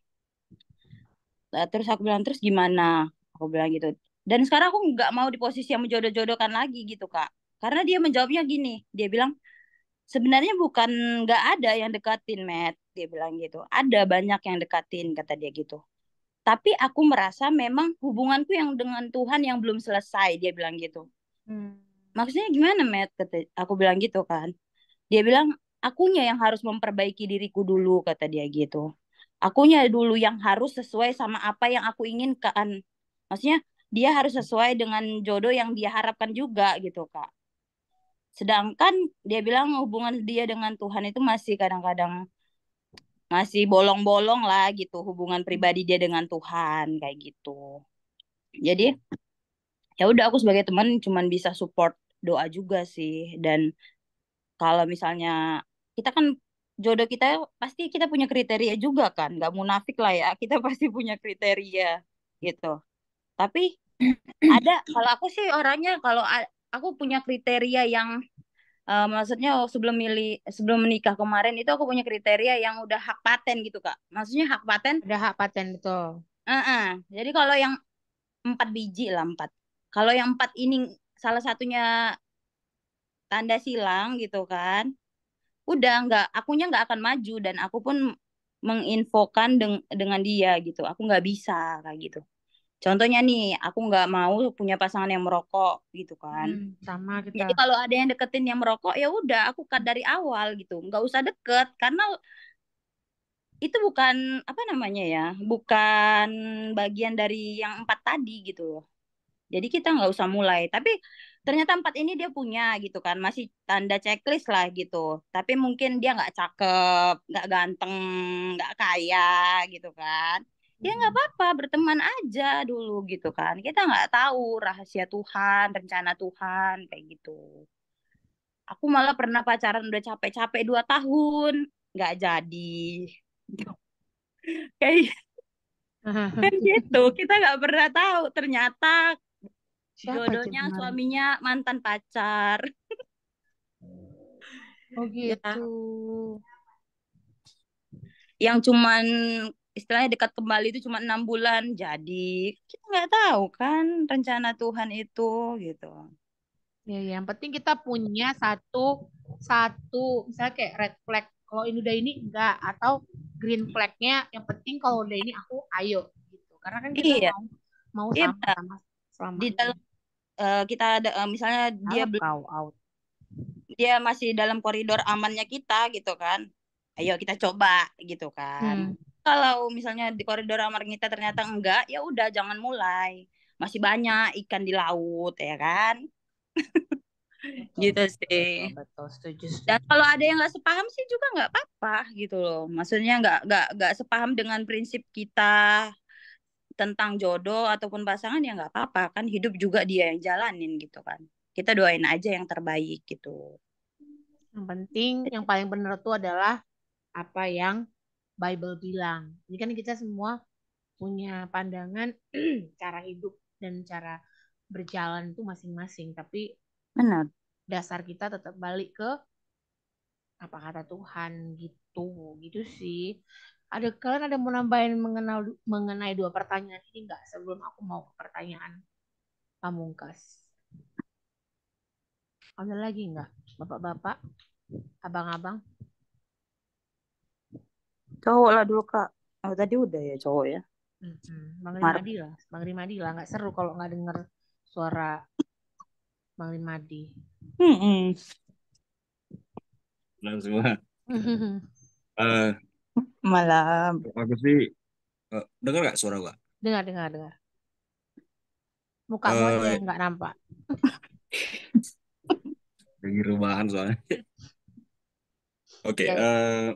Terus aku bilang, terus gimana? Aku bilang gitu. Dan sekarang aku nggak mau di posisi yang menjodoh-jodohkan lagi gitu Kak. Karena dia menjawabnya gini, dia bilang, sebenarnya bukan nggak ada yang dekatin Matt, dia bilang gitu. Ada banyak yang dekatin, kata dia gitu. Tapi aku merasa memang hubunganku yang dengan Tuhan yang belum selesai, dia bilang gitu. Maksudnya gimana Matt? Aku bilang gitu kan. Dia bilang, akunya yang harus memperbaiki diriku dulu, kata dia gitu. Akunya dulu yang harus sesuai sama apa yang aku inginkan. Maksudnya dia harus sesuai dengan jodoh yang dia harapkan juga gitu, Kak. Sedangkan dia bilang hubungan dia dengan Tuhan itu masih kadang-kadang masih bolong-bolong lah gitu, hubungan pribadi dia dengan Tuhan kayak gitu. Jadi ya udah, aku sebagai teman cuman bisa support doa juga sih. Dan kalau misalnya kita kan jodoh kita pasti kita punya kriteria juga kan, nggak munafik lah ya, kita pasti punya kriteria gitu. Tapi ada, kalau aku sih orangnya kalau aku punya kriteria yang maksudnya sebelum menikah kemarin itu aku punya kriteria yang udah hak paten gitu Kak. Maksudnya hak paten. Ada hak paten betul. Jadi kalau yang 4 biji lah, 4. Kalau yang 4 ini salah satunya tanda silang gitu kan, udah nggak, akunya nggak akan maju dan aku pun menginfokan dengan dia gitu. Aku nggak bisa kayak gitu. Contohnya nih, aku nggak mau punya pasangan yang merokok gitu kan. Sama kita. Jadi kalau ada yang deketin yang merokok, ya udah aku cut dari awal gitu, nggak usah deket karena itu bukan apa namanya ya, bukan bagian dari yang 4 tadi gitu loh. Jadi kita nggak usah mulai. Tapi ternyata 4 ini dia punya gitu kan, masih tanda checklist lah gitu. Tapi mungkin dia nggak cakep, nggak ganteng, nggak kaya gitu kan. Ya nggak apa-apa, berteman aja dulu gitu kan. Kita nggak tahu rahasia Tuhan, rencana Tuhan kayak gitu. Aku malah pernah pacaran udah capek-capek 2 tahun, nggak jadi. Kayak kan gitu, kita nggak pernah tahu. Ternyata Siapa jodohnya kemarin? suaminya mantan pacar. Oh Ya, gitu. yang cuman istilahnya dekat kembali itu cuma 6 bulan jadi. Kita nggak tahu kan rencana Tuhan itu gitu. Ya, yang penting kita punya satu satu misalnya kayak red flag. Kalau ini udah ini enggak, atau green flagnya. Yang penting kalau udah ini aku ayo gitu. Karena kan kita Iya, mau iya, sama-sama di selamanya. dalam kita ada misalnya Alap kau out. dia masih dalam koridor amannya kita gitu kan. Ayo kita coba gitu kan. Kalau misalnya di koridor aman kita ternyata enggak, ya udah jangan mulai. Masih banyak ikan di laut ya kan. Betul, Gitu betul, sih. betul, betul. Setuju, Dan setuju. kalau ada yang nggak sepaham sih juga nggak apa-apa gitu loh. Maksudnya nggak sepaham dengan prinsip kita tentang jodoh ataupun pasangan ya nggak apa-apa kan, hidup juga dia yang jalanin gitu kan. Kita doain aja yang terbaik gitu. Yang penting, yang paling benar itu adalah apa yang Bible bilang. Jadi kan kita semua punya pandangan cara hidup dan cara berjalan itu masing-masing. Tapi Benar. dasar kita tetap balik ke apa kata Tuhan gitu. Gitu sih. Kalian ada mau nambahin mengenai dua pertanyaan ini nggak sebelum aku mau ke pertanyaan pamungkas? Ada lagi nggak, bapak-bapak, abang-abang? Cowok lah dulu Kak. Oh, tadi udah ya cowok ya. Bang Mar. Rimadi lah, Bang Rimadi lah. Nggak seru kalau nggak denger suara Bang Rimadi. Malam semua. Eh, Malam. aku sih dengar nggak suara gua? Dengar, dengar, dengar. Mukamu aja yang nggak nampak. Lagi rebahan soalnya. Oke, Ya,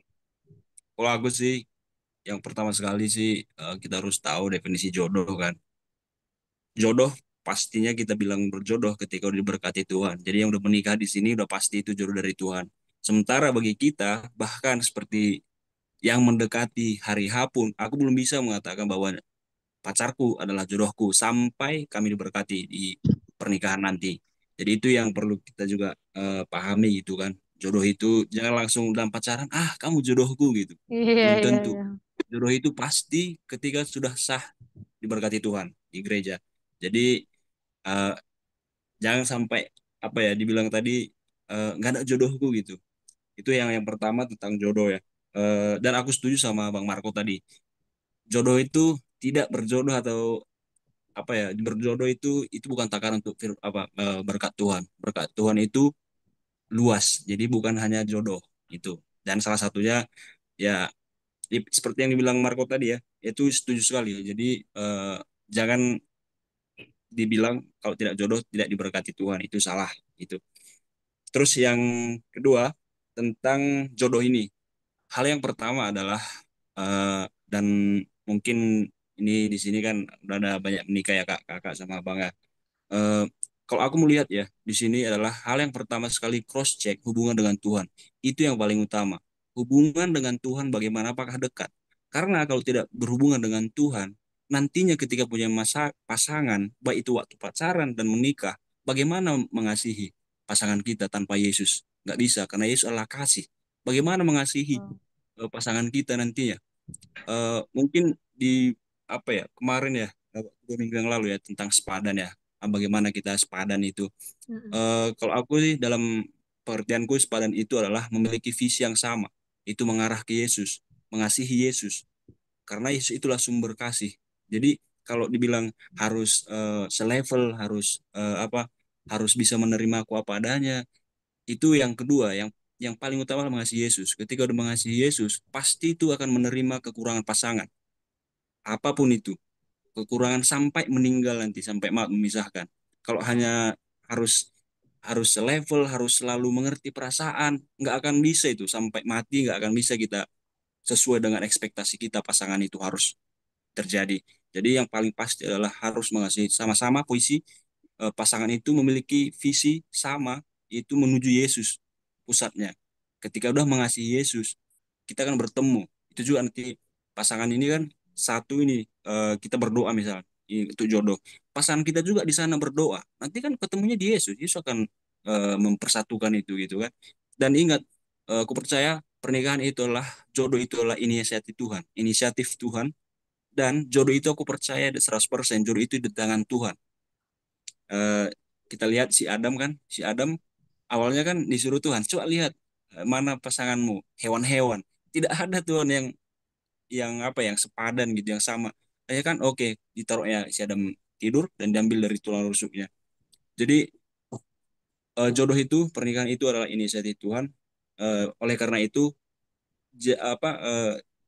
kalau aku sih yang pertama sekali sih kita harus tahu definisi jodoh kan. Jodoh pastinya kita bilang berjodoh ketika udah diberkati Tuhan. Jadi yang udah menikah di sini udah pasti itu jodoh dari Tuhan. Sementara bagi kita bahkan seperti yang mendekati hari H pun aku belum bisa mengatakan bahwa pacarku adalah jodohku sampai kami diberkati di pernikahan nanti. Jadi itu yang perlu kita juga pahami gitu kan. Jodoh itu jangan langsung dalam pacaran, ah kamu jodohku gitu. iya, Belum iya, tentu. iya. Jodoh itu pasti ketika sudah sah diberkati Tuhan di gereja. Jadi eh, jangan sampai apa ya dibilang tadi nggak ada jodohku gitu. Itu yang pertama tentang jodoh ya. Dan aku setuju sama Bang Marco tadi. Jodoh itu tidak berjodoh atau apa ya berjodoh itu bukan takaran untuk berkat Tuhan. Berkat Tuhan itu luas, jadi bukan hanya jodoh itu. Dan salah satunya ya seperti yang dibilang Marco tadi ya, itu setuju sekali. Jadi jangan dibilang kalau tidak jodoh tidak diberkati Tuhan, itu salah itu. Terus yang kedua tentang jodoh ini, hal yang pertama adalah dan mungkin ini di sini kan udah ada banyak menikah ya kak, kakak sama abang ya. Eh, Kalau aku melihat ya, di sini adalah hal yang pertama sekali cross check hubungan dengan Tuhan. Itu yang paling utama. Hubungan dengan Tuhan bagaimana apakah dekat? Karena kalau tidak berhubungan dengan Tuhan, nantinya ketika punya masa pasangan, baik itu waktu pacaran dan menikah, bagaimana mengasihi pasangan kita tanpa Yesus? Nggak bisa, karena Yesus adalah kasih. Bagaimana mengasihi pasangan kita nantinya? Mungkin di apa ya kemarin ya 2 minggu yang lalu ya tentang sepadan ya. Bagaimana kita sepadan itu. Kalau aku sih dalam pengertianku sepadan itu adalah memiliki visi yang sama. Itu mengarah ke Yesus, mengasihi Yesus. Karena Yesus itulah sumber kasih. Jadi kalau dibilang harus selevel, harus harus bisa menerima aku apa adanya, itu yang kedua, yang paling utama adalah mengasihi Yesus. Ketika udah mengasihi Yesus, pasti itu akan menerima kekurangan pasangan, apapun itu, kekurangan sampai meninggal nanti, sampai maut memisahkan. Kalau hanya harus harus selevel, harus selalu mengerti perasaan, nggak akan bisa itu sampai mati, nggak akan bisa kita sesuai dengan ekspektasi kita pasangan itu harus terjadi. Jadi yang paling pasti adalah harus mengasihi sama-sama puisi pasangan itu memiliki visi sama, itu menuju Yesus pusatnya. Ketika udah mengasihi Yesus, kita akan bertemu. Itu juga nanti pasangan ini kan satu ini kita berdoa misal untuk jodoh. Pasangan kita juga di sana berdoa. Nanti kan ketemunya di Yesus. Yesus akan mempersatukan itu gitu kan. Dan ingat, aku percaya pernikahan itu adalah jodoh itu adalah inisiatif Tuhan, dan jodoh itu aku percaya 100% jodoh itu di tangan Tuhan. Eh, Kita lihat si Adam kan, si Adam awalnya kan disuruh Tuhan, coba lihat mana pasanganmu, hewan-hewan. Tidak ada Tuhan yang apa yang sepadan gitu, yang sama. Ya kan, oke, ditaruhnya si Adam tidur dan diambil dari tulang rusuknya. Jadi jodoh itu, pernikahan itu adalah inisiatif Tuhan. Oleh karena itu,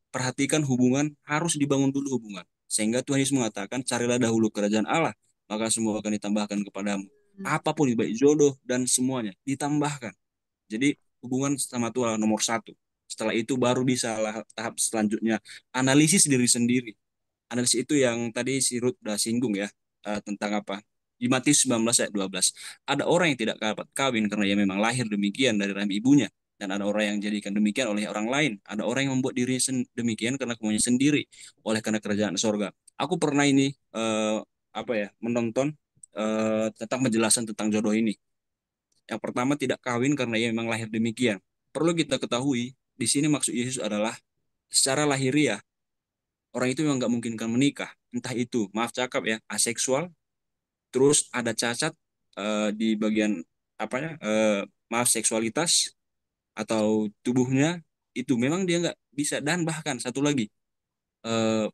perhatikan hubungan, harus dibangun dulu hubungan. Sehingga Tuhan Yesus mengatakan, carilah dahulu kerajaan Allah, maka semua akan ditambahkan kepadamu. apapun baik jodoh dan semuanya ditambahkan. Jadi hubungan sama Tuhan nomor satu. Setelah itu baru bisa tahap selanjutnya analisis diri sendiri. Analisis itu yang tadi si Ruth udah singgung ya, tentang apa? Di Matius 19 ayat 12. Ada orang yang tidak dapat kawin karena ia memang lahir demikian dari rahim ibunya. Dan ada orang yang jadikan demikian oleh orang lain. Ada orang yang membuat dirinya demikian karena kemauannya sendiri. Oleh karena kerajaan sorga. Aku pernah ini, menonton tentang penjelasan tentang jodoh ini. Yang pertama, tidak kawin karena ia memang lahir demikian. Perlu kita ketahui, di sini maksud Yesus adalah secara lahiriah, orang itu memang nggak mungkin kan menikah. Entah itu, maaf cakap ya, aseksual, terus ada cacat di bagian apa ya, maaf seksualitas atau tubuhnya, itu memang dia nggak bisa. Dan bahkan satu lagi,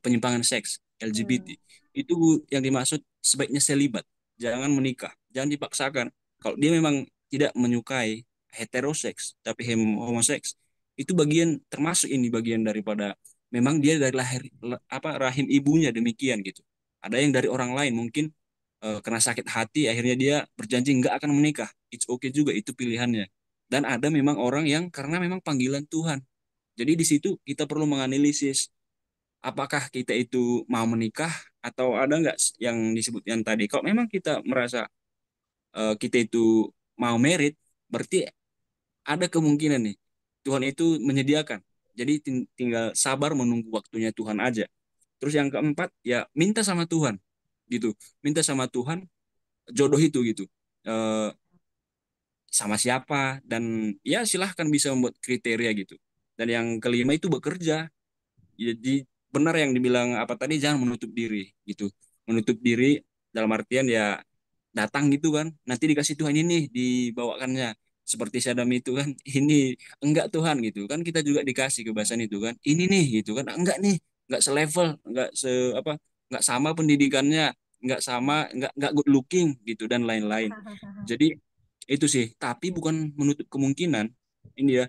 penyimpangan seks, LGBT. Itu yang dimaksud sebaiknya selibat, jangan menikah, jangan dipaksakan. Kalau dia memang tidak menyukai heteroseks, tapi homoseks, itu bagian termasuk ini bagian daripada memang dia dari lahir rahim ibunya demikian gitu. Ada yang dari orang lain mungkin kena sakit hati, akhirnya dia berjanji nggak akan menikah. It's okay juga, itu pilihannya. Dan ada memang orang yang karena memang panggilan Tuhan. Jadi di situ kita perlu menganalisis apakah kita itu mau menikah atau ada nggak yang disebut yang tadi. Kalau memang kita merasa kita itu mau merit, berarti ada kemungkinan nih Tuhan itu menyediakan. Jadi tinggal sabar menunggu waktunya Tuhan aja. Terus yang keempat ya minta sama Tuhan gitu, minta sama Tuhan jodoh itu gitu. Eh, Sama siapa dan ya silahkan bisa membuat kriteria gitu. Dan yang kelima itu bekerja. Jadi benar yang dibilang apa tadi, jangan menutup diri gitu. Menutup diri dalam artian ya datang gitu kan, nanti dikasih Tuhan ini dibawakannya seperti Sadam itu kan, ini enggak Tuhan gitu kan, kita juga dikasih kebahasan itu kan, ini nih gitu kan, enggak nih, enggak selevel, enggak enggak sama pendidikannya, enggak sama, enggak good looking gitu dan lain-lain. Jadi itu sih, tapi bukan menutup kemungkinan ini ya,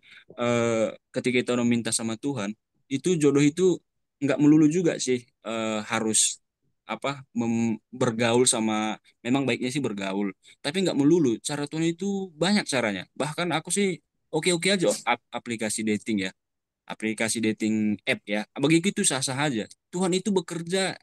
ketika kita udah minta sama Tuhan, itu jodoh itu nggak melulu juga sih harus bergaul sama, memang baiknya sih bergaul, tapi nggak melulu. Cara Tuhan itu banyak caranya. Bahkan aku sih oke-oke aja aplikasi dating ya, aplikasi dating app ya. Begitu itu sah-sah aja. Tuhan itu bekerja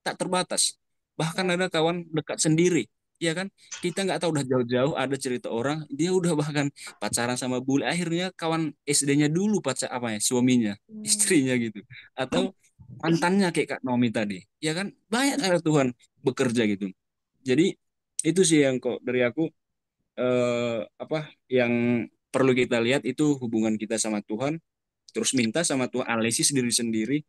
tak terbatas. Bahkan ada kawan dekat sendiri, ya kan? Kita nggak tahu udah jauh-jauh ada cerita orang dia udah bahkan pacaran sama bule, akhirnya kawan SD-nya dulu pacar apa ya suaminya, istrinya gitu, atau mantannya kayak Kak Nomi tadi, ya kan? Banyak cara Tuhan bekerja gitu. Jadi itu sih yang kok dari aku yang perlu kita lihat itu hubungan kita sama Tuhan, terus minta sama Tuhan, analisis diri sendiri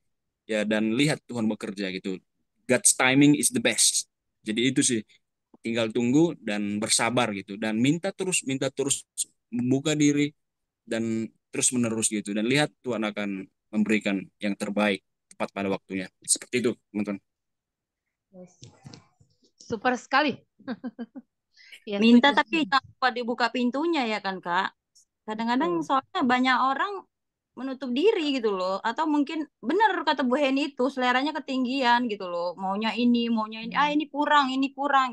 ya, dan lihat Tuhan bekerja gitu. God's timing is the best. Jadi itu sih, tinggal tunggu dan bersabar gitu, dan minta terus membuka diri dan terus menerus gitu, dan lihat Tuhan akan memberikan yang terbaik tepat pada waktunya. Seperti itu, teman-teman. Yes. Super sekali. Ya, Minta setuju, tapi setuju. jangan lupa dibuka pintunya ya kan Kak. Kadang-kadang Betul. soalnya banyak orang menutup diri gitu loh. Atau mungkin benar kata Bu Heni itu seleranya ketinggian gitu loh. Maunya ini, ini kurang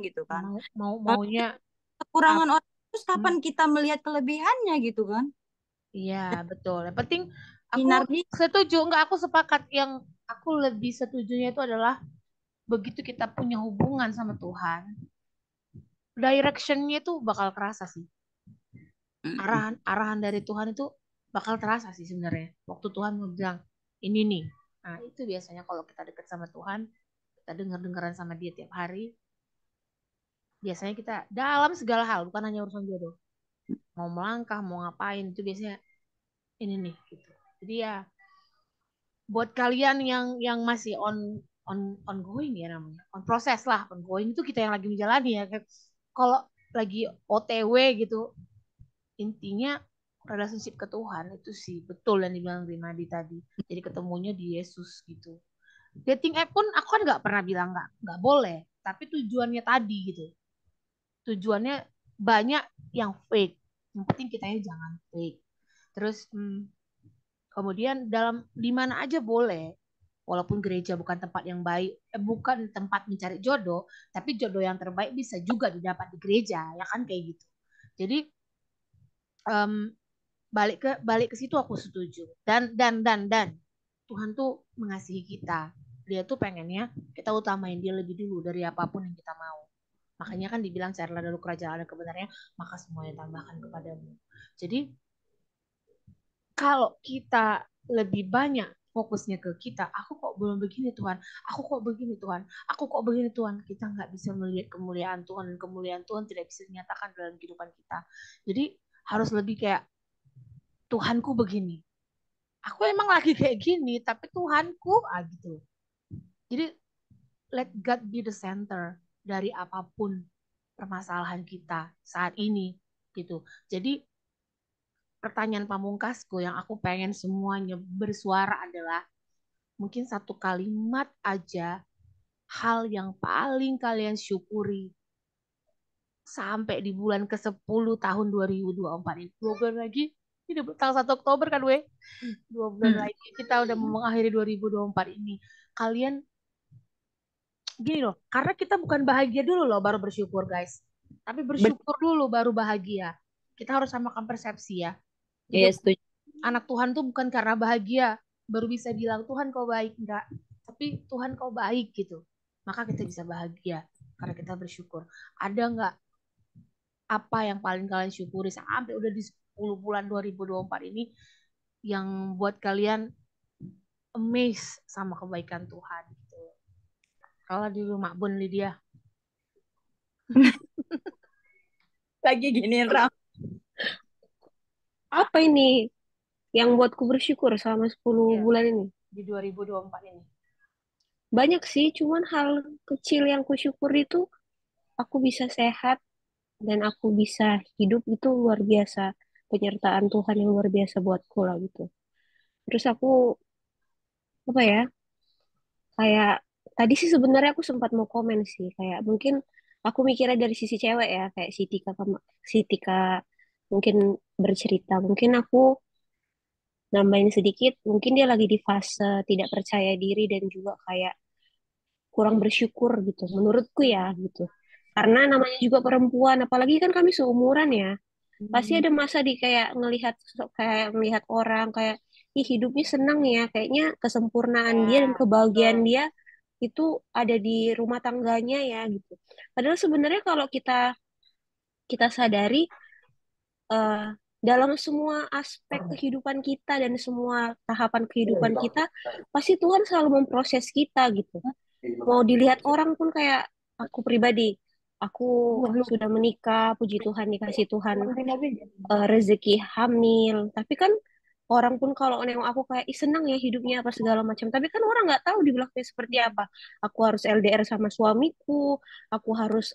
gitu kan. Kalau Maunya kekurangan up. orang terus kapan kita melihat kelebihannya gitu kan? Iya, betul. Yang penting aku Sinar di setuju, enggak aku sepakat. Yang aku lebih setujunya itu adalah begitu kita punya hubungan sama Tuhan, direction-nya itu bakal kerasa sih. Arahan dari Tuhan itu bakal terasa sih sebenarnya. Waktu Tuhan mau bilang, ini nih. Nah, itu biasanya kalau kita dekat sama Tuhan, kita dengar-dengaran sama dia tiap hari, biasanya kita dalam segala hal, bukan hanya urusan jodoh. Mau melangkah, mau ngapain, itu biasanya ini nih gitu. Jadi ya buat kalian yang masih ongoing ya namanya, on proses lah, ongoing itu kita yang lagi menjalani ya. Kalau lagi OTW gitu, intinya relationship ke Tuhan itu sih betul yang dibilang Rinadi tadi. Jadi ketemunya di Yesus gitu. Dating app pun aku kan nggak pernah bilang nggak boleh, tapi tujuannya tadi gitu. Tujuannya banyak yang fake. Yang penting kitanya jangan fake. Terus kemudian di mana aja boleh, Walaupun gereja bukan tempat yang baik, bukan tempat mencari jodoh, tapi jodoh yang terbaik bisa juga didapat di gereja, ya kan kayak gitu. Jadi em, balik ke situ aku setuju. Dan Tuhan tuh mengasihi kita. Dia tuh pengennya kita utamain dia lebih dulu dari apapun yang kita mau. Makanya kan dibilang carilah dulu kerajaan dan kebenarannya, maka semuanya tambahkan kepadamu. Jadi kalau kita lebih banyak fokusnya ke kita, aku kok belum begini Tuhan, aku kok begini Tuhan, aku kok begini Tuhan, kita nggak bisa melihat kemuliaan Tuhan, dan kemuliaan Tuhan tidak bisa dinyatakan dalam kehidupan kita. Jadi harus lebih kayak Tuhanku begini, aku emang lagi kayak gini, tapi Tuhanku gitu. Jadi let God be the center dari apapun permasalahan kita saat ini gitu. Jadi pertanyaan pamungkasku yang aku pengen semuanya bersuara adalah mungkin satu kalimat aja hal yang paling kalian syukuri sampai di bulan ke-10 tahun 2024 ini. 2 bulan lagi, ini tanggal 1 Oktober kan weh. 2 bulan lagi kita udah mau mengakhiri 2024 ini. Kalian gini loh, karena kita bukan bahagia dulu loh baru bersyukur guys. Tapi bersyukur dulu baru bahagia. Kita harus samakan persepsi ya. Jadi setuju. anak Tuhan tuh bukan karena bahagia baru bisa bilang Tuhan kau baik, enggak, tapi Tuhan kau baik gitu, maka kita bisa bahagia karena kita bersyukur. Ada enggak apa yang paling kalian syukuri sampai udah di 10 bulan 2024 ini yang buat kalian amazed sama kebaikan Tuhan gitu. Kalau di rumah Bun Lydia Lagi gini Ram. Apa ini yang buatku bersyukur selama 10 Iya. bulan ini? di 2024 ini. Banyak sih, cuman hal kecil yang kusyukur itu aku bisa sehat dan aku bisa hidup, itu luar biasa. Penyertaan Tuhan yang luar biasa buatku lah gitu. Terus aku apa ya? Kayak tadi sih sebenarnya aku sempat mau komen sih, kayak mungkin aku mikirnya dari sisi cewek ya, kayak si Tika mungkin bercerita, mungkin aku nambahin sedikit, mungkin dia lagi di fase tidak percaya diri dan juga kayak kurang bersyukur gitu, menurutku ya gitu. Karena namanya juga perempuan, apalagi kan kami seumuran ya, pasti ada masa di kayak ngelihat orang kayak ih hidupnya senang ya, kayaknya kesempurnaan dia dan kebahagiaan dia itu ada di rumah tangganya ya gitu. Padahal sebenarnya kalau kita kita sadari eh, dalam semua aspek kehidupan kita dan semua tahapan kehidupan kita, pasti Tuhan selalu memproses kita gitu. Mau dilihat orang pun kayak aku pribadi, aku sudah menikah, puji Tuhan dikasih Tuhan rezeki hamil. Tapi kan orang pun kalau nengok aku kayak ih senang ya hidupnya apa segala macam. Tapi kan orang nggak tahu di belakangnya seperti apa. Aku harus LDR sama suamiku, aku harus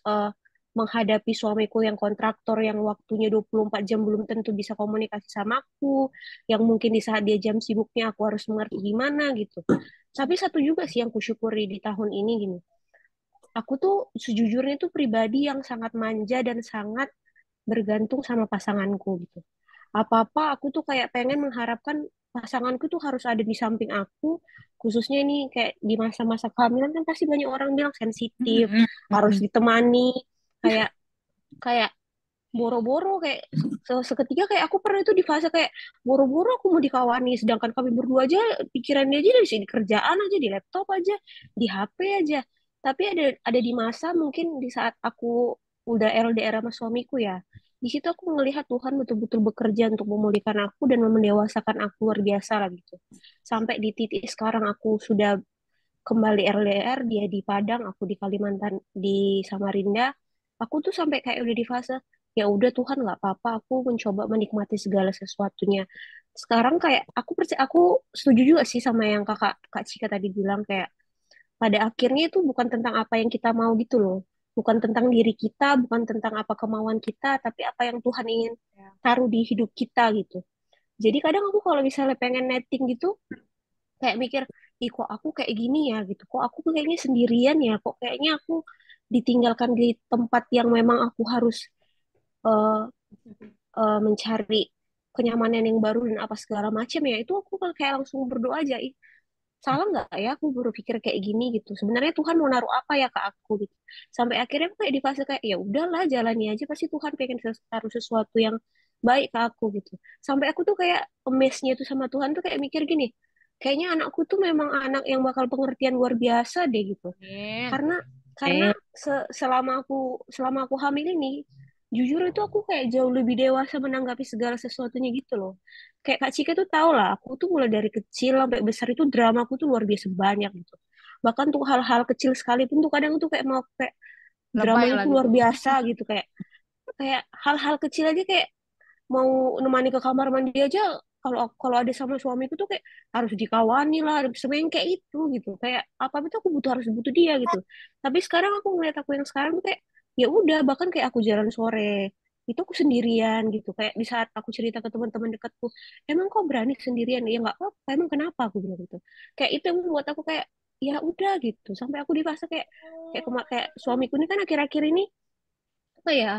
menghadapi suamiku yang kontraktor yang waktunya 24 jam belum tentu bisa komunikasi sama aku, yang mungkin di saat dia jam sibuknya aku harus mengerti gimana gitu. Tapi satu juga sih yang kusyukuri di tahun ini gini. Aku tuh sejujurnya tuh pribadi yang sangat manja dan sangat bergantung sama pasanganku gitu. Apa-apa aku tuh kayak pengen mengharapkan pasanganku tuh harus ada di samping aku, khususnya ini kayak di masa-masa kehamilan kan pasti banyak orang bilang sensitif, harus ditemani, kayak kayak boro-boro kayak seketika kayak aku pernah itu di fase kayak boro-boro aku mau dikawani, sedangkan kami berdua aja pikirannya aja di kerjaan aja, di laptop aja, di HP aja. Tapi ada di masa mungkin di saat aku udah LDR sama suamiku ya, di situ aku melihat Tuhan betul-betul bekerja untuk memulihkan aku dan mendewasakan aku luar biasa lah gitu. Sampai di titik sekarang aku sudah kembali LDR, dia di Padang, aku di Kalimantan, di Samarinda. Aku tuh sampai kayak udah di fase ya udah Tuhan nggak apa-apa, aku mencoba menikmati segala sesuatunya. Sekarang kayak aku percaya, aku setuju juga sih sama yang Kak Cika tadi bilang, kayak pada akhirnya itu bukan tentang apa yang kita mau gitu loh, bukan tentang diri kita, bukan tentang apa kemauan kita, tapi apa yang Tuhan ingin taruh di hidup kita gitu. Jadi kadang aku kalau misalnya pengen netting gitu kayak mikir, ih kok aku kayak gini ya gitu, kok aku kayaknya sendirian ya, kok kayaknya aku ditinggalkan di tempat yang memang aku harus eh, mencari kenyamanan yang baru dan apa segala macam ya, itu aku kan kayak langsung berdoa aja, ih salah nggak ya aku berpikir kayak gini gitu. Sebenarnya Tuhan mau naruh apa ya ke aku gitu. Sampai akhirnya aku kayak di fase kayak ya udahlah jalani aja, pasti Tuhan pengen taruh sesuatu yang baik ke aku gitu. Sampai aku tuh kayak amazed-nya tuh sama Tuhan tuh kayak mikir gini, kayaknya anakku tuh memang anak yang bakal pengertian luar biasa deh gitu. Amin. Karena karena selama aku hamil ini, jujur itu aku kayak jauh lebih dewasa menanggapi segala sesuatunya gitu loh. Kayak Kak Cika tuh tau lah, aku tuh mulai dari kecil sampai besar itu drama aku tuh luar biasa banyak gitu. Bahkan tuh hal-hal kecil sekalipun tuh kadang tuh kayak mau kayak Lebay dramanya lah tuh luar gitu. biasa gitu, kayak kayak hal-hal kecil aja kayak mau nemani ke kamar mandi aja, kalau kalau ada sama suamiku tuh kayak harus dikawani lah, harus sering kayak itu gitu, kayak apa itu aku harus butuh dia gitu. Tapi sekarang aku ngeliat aku yang sekarang tuh kayak ya udah, bahkan kayak aku jalan sore itu aku sendirian gitu, kayak di saat aku cerita ke teman-teman dekatku, emang kok berani sendirian, ya nggak apa-apa, emang kenapa, aku bilang gitu. Kayak itu yang membuat aku kayak ya udah gitu, sampai aku di fase kayak kayak suamiku ini kan akhir-akhir ini apa ya,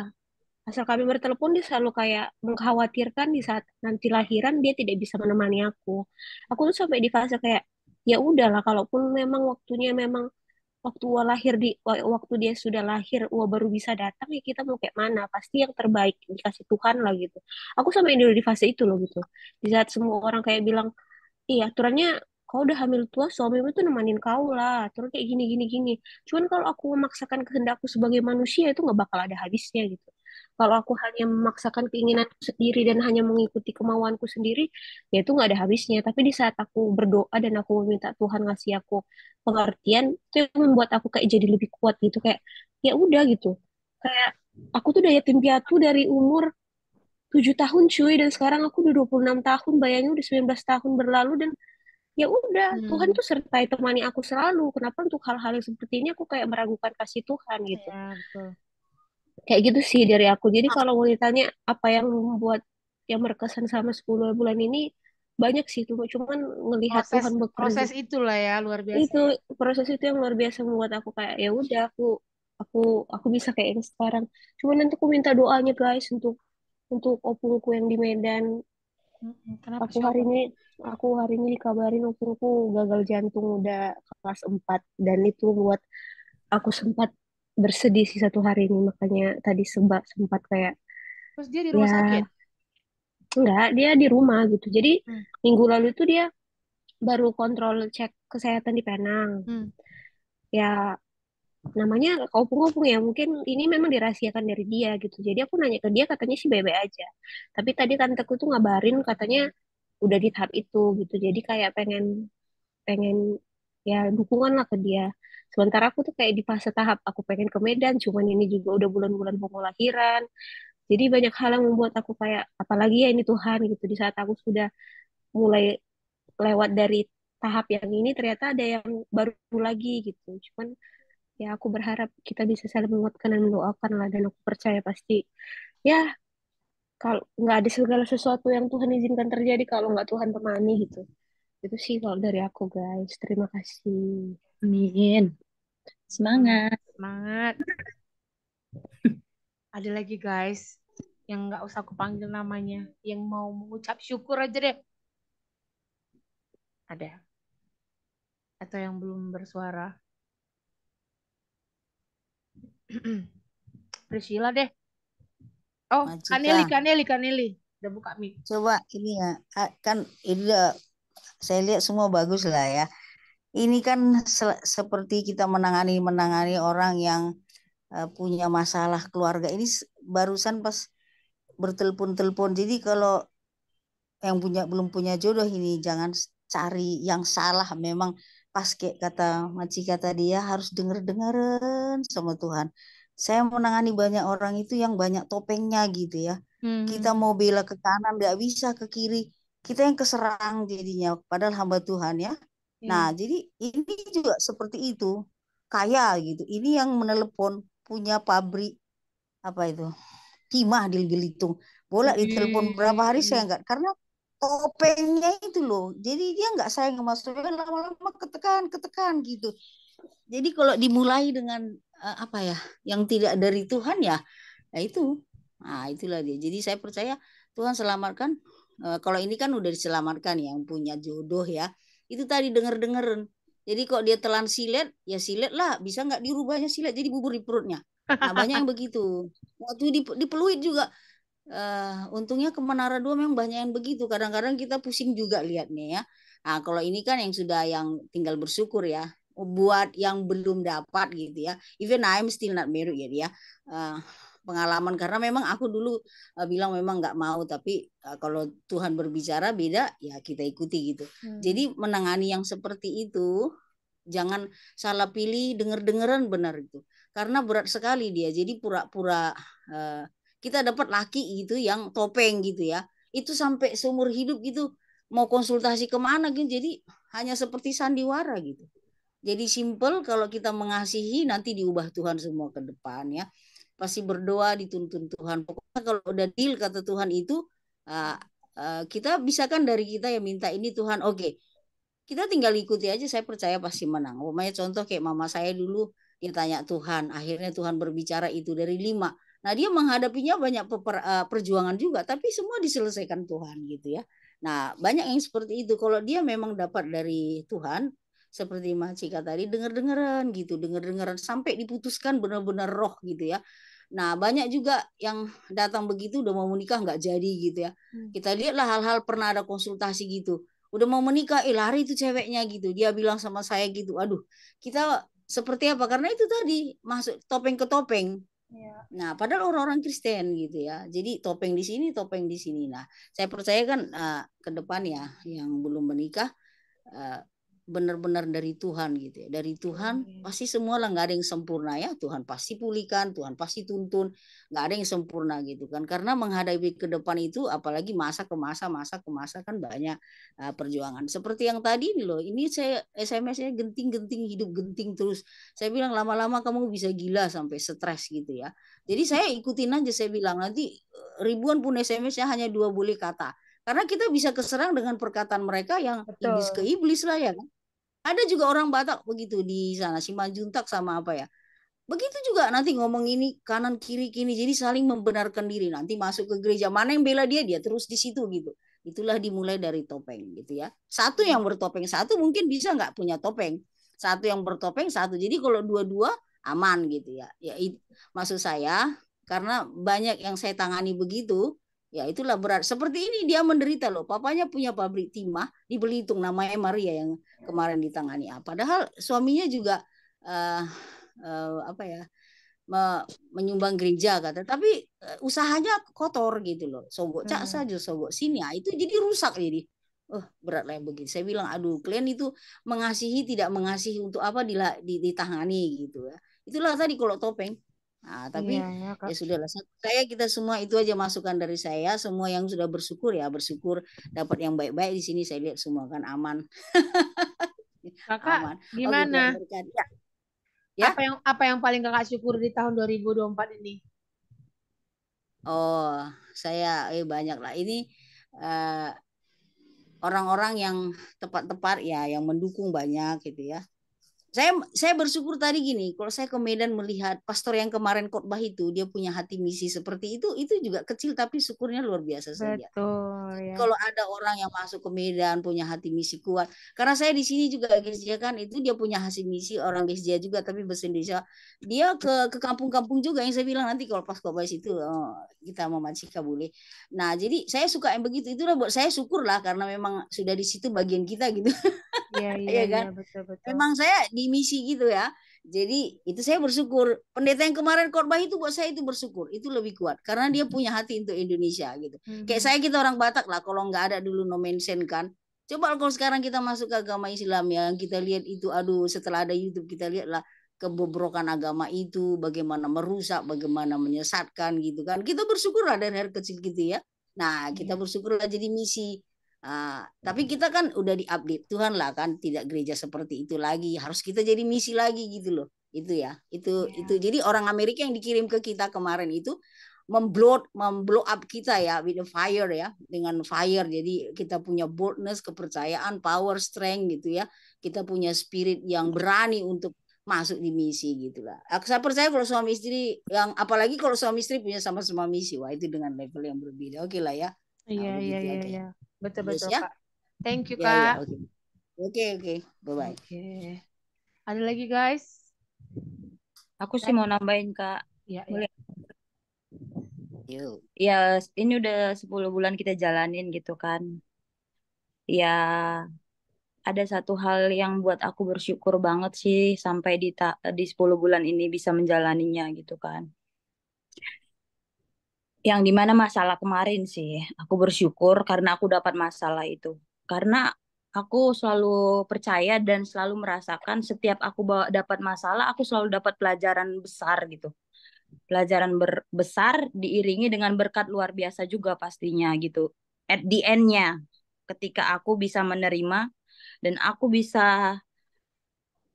asal kami bertelepon dia selalu kayak mengkhawatirkan di saat nanti lahiran dia tidak bisa menemani aku. Aku tuh sampai di fase kayak ya udahlah, kalaupun memang waktunya memang waktu Ua lahir waktu dia sudah lahir Ua baru bisa datang, ya kita mau kayak mana, pasti yang terbaik dikasih Tuhan lah gitu. Aku sampai dulu di fase itu loh gitu. Di saat semua orang kayak bilang, iya, aturannya kau udah hamil tua, suamimu tuh nemanin kau lah. Terus kayak gini, gini, gini. Cuman kalau aku memaksakan kehendakku sebagai manusia, itu nggak bakal ada habisnya gitu. Kalau aku hanya memaksakan keinginanku sendiri dan hanya mengikuti kemauanku sendiri, ya itu nggak ada habisnya. Tapi di saat aku berdoa dan aku meminta Tuhan ngasih aku pengertian, itu yang membuat aku kayak jadi lebih kuat gitu. Kayak, ya udah gitu. Kayak, aku tuh udah yatim piatu dari umur 7 tahun cuy, dan sekarang aku udah 26 tahun, bayangin udah 19 tahun berlalu, dan ya udah Tuhan tuh sertai temani aku selalu. Kenapa untuk hal-hal yang seperti ini aku kayak meragukan kasih Tuhan gitu. Ya, betul. Kayak gitu sih dari aku. Jadi kalau mau ditanya apa yang membuat yang berkesan sama 10 bulan ini, banyak sih tuh, cuman ngelihat Proses Tuhan bekerja proses itulah ya luar biasa itu, ya. proses itu yang luar biasa membuat aku kayak ya udah, aku aku bisa kayak ini sekarang. Cuman nanti aku minta doanya guys untuk opungku yang di Medan. Kenapa Aku sih hari Opung? ini aku hari ini dikabarin opungku gagal jantung udah kelas 4, dan itu buat aku sempat bersedih sih 1 hari ini, makanya tadi sempat kayak Terus dia di rumah sakit? ya enggak, dia di rumah gitu. Jadi Hmm. minggu lalu itu dia baru kontrol cek kesehatan di Penang. Hmm. Ya namanya opung-opung ya, mungkin ini memang dirahasiakan dari dia gitu. Jadi aku nanya ke dia, katanya sih bebe aja. Tapi tadi tanteku tuh ngabarin katanya udah di tahap itu gitu. Jadi kayak pengen pengen ya dukungan lah ke dia. Sementara aku tuh kayak di fase tahap aku pengen ke Medan, cuman ini juga udah bulan-bulan mau lahiran. Jadi banyak hal yang membuat aku kayak apalagi ya ini Tuhan gitu. Di saat aku sudah mulai lewat dari tahap yang ini, ternyata ada yang baru lagi gitu. Cuman ya aku berharap kita bisa saling menguatkan dan mendoakan lah, dan aku percaya pasti ya, kalau nggak ada segala sesuatu yang Tuhan izinkan terjadi kalau nggak Tuhan temani gitu. Itu sih kalau dari aku guys. Terima kasih. Amin. Semangat. Semangat. Ada lagi guys yang nggak usah aku panggil namanya, yang mau mengucap syukur aja deh. Ada? Atau yang belum bersuara? Priscilla deh. Oh, Kaneli, Macika, Kaneli, Kaneli. Udah buka mic. coba ini ya, kan ini udah saya lihat semua bagus lah ya. Ini kan seperti kita menangani menangani orang yang punya masalah keluarga. Ini barusan pas bertelepon-telepon. Jadi kalau yang belum punya jodoh ini jangan cari yang salah. Memang pas kayak kata Macika tadi ya, harus denger-dengeran sama Tuhan. Saya menangani banyak orang itu yang banyak topengnya gitu ya. Kita mau bela ke kanan nggak bisa, ke kiri kita yang keserang jadinya. Padahal hamba Tuhan ya. Nah, Iya. jadi ini juga seperti itu. Kaya gitu. Ini yang menelepon punya pabrik apa itu? Timah di Belitung. Bolak ditelepon berapa hari saya Wih. enggak, karena topengnya itu loh. Jadi dia nggak sayang sama Tuhan, lama-lama ketekan ketekan gitu. Jadi kalau dimulai dengan apa ya, yang tidak dari Tuhan ya, ya itu. Nah, itulah dia. Jadi saya percaya Tuhan selamatkan. Kalau ini kan udah diselamatkan yang punya jodoh ya. Itu tadi denger-dengeran. Jadi kok dia telan silet, ya silet lah. Bisa nggak dirubahnya silet jadi bubur di perutnya. Nah banyak yang begitu. Waktu di Peluit juga. Untungnya ke Menara 2 memang banyak yang begitu. Kadang-kadang kita pusing juga lihatnya ya. Nah kalau ini kan yang sudah yang tinggal bersyukur ya. Buat yang belum dapat gitu ya. Even I'm still not married ya. Pengalaman karena memang aku dulu bilang memang nggak mau, tapi kalau Tuhan berbicara beda ya kita ikuti gitu. Jadi menangani yang seperti itu jangan salah pilih, denger-dengeran benar itu karena berat sekali dia. Jadi pura-pura kita dapat laki gitu yang topeng gitu ya, itu sampai seumur hidup gitu mau konsultasi kemana gitu, jadi hanya seperti sandiwara gitu. Jadi simple, kalau kita mengasihi nanti diubah Tuhan semua ke depan ya. Pasti berdoa dituntun Tuhan. Pokoknya kalau udah deal kata Tuhan itu kita bisa kan dari kita yang minta ini Tuhan, oke. Kita tinggal ikuti aja, saya percaya pasti menang. Umpamanya contoh kayak mama saya dulu, dia tanya Tuhan, akhirnya Tuhan berbicara itu dari 5. Nah dia menghadapinya banyak perjuangan juga, tapi semua diselesaikan Tuhan gitu ya. Nah banyak yang seperti itu. Kalau dia memang dapat dari Tuhan, seperti Mak Cika tadi, denger-dengeran gitu, denger-dengeran sampai diputuskan benar-benar roh gitu ya. Nah banyak juga yang datang begitu udah mau menikah nggak jadi gitu ya. Kita lihatlah hal-hal pernah ada konsultasi gitu. Udah mau menikah, lari itu ceweknya gitu. Dia bilang sama saya gitu, aduh kita seperti apa? Karena itu tadi masuk topeng ke topeng. Nah, padahal orang-orang Kristen gitu ya. Jadi topeng di sini, topeng di sini. Nah, saya percaya kan ke depan ya, yang belum menikah benar-benar dari Tuhan gitu ya. Dari Tuhan pasti semua lah, nggak ada yang sempurna ya. Tuhan pasti pulihkan, Tuhan pasti tuntun, nggak ada yang sempurna gitu kan. Karena menghadapi ke depan itu, apalagi masa ke masa kan banyak perjuangan. Seperti yang tadi nih loh, ini saya SMS-nya genting-genting, hidup genting terus. Saya bilang lama-lama kamu bisa gila sampai stres gitu ya. Jadi saya ikutin aja, saya bilang nanti ribuan pun SMS-nya hanya 2 boleh kata. Karena kita bisa keserang dengan perkataan mereka yang iblis ke iblis lah ya kan. Ada juga orang Batak begitu di sana, Simanjuntak sama apa ya. Begitu juga nanti ngomong ini kanan kiri kini, jadi saling membenarkan diri. Nanti masuk ke gereja, mana yang bela dia terus di situ gitu. Itulah dimulai dari topeng gitu ya. Satu yang bertopeng, satu mungkin bisa nggak punya topeng. Satu yang bertopeng, satu. Jadi kalau dua-dua aman gitu ya. Ya maksud saya karena banyak yang saya tangani begitu. Ya itulah berat. Seperti ini dia menderita loh. Papanya punya pabrik timah di Belitung, namanya Maria yang kemarin ditangani. Padahal suaminya juga apa ya, menyumbang gereja kata. Tapi usahanya kotor gitu loh. Sogok cak saja, sogok sini. Itu jadi rusak jadi. Berat lah yang begitu. Saya bilang, aduh kalian itu mengasihi tidak mengasihi untuk apa ditangani gitu ya. Itulah tadi kalau topeng. Nah, tapi ya sudahlah. Saya kita semua itu aja masukan dari saya. Semua yang sudah bersyukur ya bersyukur dapat yang baik-baik di sini. Saya lihat semua kan aman. Kakak aman. gimana? Ya. Apa yang paling kakak syukur di tahun 2024 ini? Oh, saya banyak lah. Ini orang-orang yang tepat-tepat ya, yang mendukung banyak gitu ya. Saya bersyukur tadi gini, kalau saya ke Medan melihat pastor yang kemarin khotbah itu, dia punya hati misi seperti itu juga kecil tapi syukurnya luar biasa saja. Betul ya. Kalau ada orang yang masuk ke Medan punya hati misi kuat, karena saya di sini juga Gesja kan, itu dia punya hati misi, orang Gesja juga tapi bahasa Indonesia. Dia ke kampung-kampung juga yang saya bilang nanti kalau pas khotbah itu kita mau Cika boleh. Nah jadi saya suka yang begitu, itulah buat saya syukur lah karena memang sudah di situ bagian kita gitu. Iya kan? Betul. Memang saya di misi gitu ya. Jadi itu saya bersyukur. Pendeta yang kemarin khotbah itu buat saya itu bersyukur. Itu lebih kuat karena dia punya hati untuk Indonesia gitu. Kayak saya kita orang Batak lah, kalau nggak ada dulu no mention kan. Coba kalau sekarang kita masuk ke agama Islam ya, kita lihat itu aduh setelah ada YouTube kita lihat lah kebobrokan agama itu, bagaimana merusak, bagaimana menyesatkan gitu kan. Kita bersyukur lah dari hal kecil gitu ya. Nah, kita bersyukur lah jadi misi. Tapi kita kan udah diupdate Tuhan lah kan, tidak gereja seperti itu lagi, harus kita jadi misi lagi gitu loh. Itu ya, itu jadi orang Amerika yang dikirim ke kita kemarin itu memblow up kita ya with the fire ya, dengan fire. Jadi kita punya boldness, kepercayaan, power, strength gitu ya. Kita punya spirit yang berani untuk masuk di misi gitulah. Saya percaya kalau suami istri yang apalagi kalau suami istri punya sama-sama misi, wah itu dengan level yang berbeda. Oke lah ya. Iya. Betul Yes, Kak. Thank you Kak. Okay. Oke, bye-bye. Oke. Ada lagi guys? Aku sih mau nambahin Kak. Ya, ya. Boleh? Yuk. Ya, ini udah 10 bulan kita jalanin gitu kan. Ya, ada satu hal yang buat aku bersyukur banget sih sampai di 10 bulan ini bisa menjalaninya gitu kan. Yang dimana masalah kemarin sih, aku bersyukur karena aku dapat masalah itu. Karena aku selalu percaya dan selalu merasakan setiap aku dapat masalah, aku selalu dapat pelajaran besar gitu. Pelajaran besar diiringi dengan berkat luar biasa juga pastinya gitu. At the end-nya, ketika aku bisa menerima dan aku bisa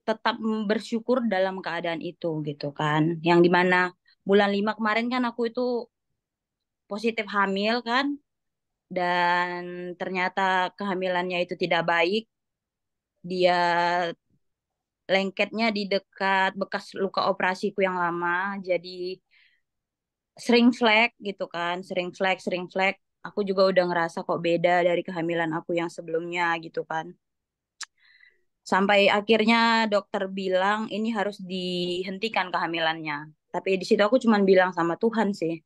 tetap bersyukur dalam keadaan itu gitu kan. Yang dimana bulan 5 kemarin kan aku itu positif hamil kan, dan ternyata kehamilannya itu tidak baik. Dia lengketnya di dekat bekas luka operasiku yang lama, jadi sering flek gitu kan, sering flek. Aku juga udah ngerasa kok beda dari kehamilan aku yang sebelumnya gitu kan. Sampai akhirnya dokter bilang ini harus dihentikan kehamilannya. Tapi di situ aku cuma bilang sama Tuhan sih,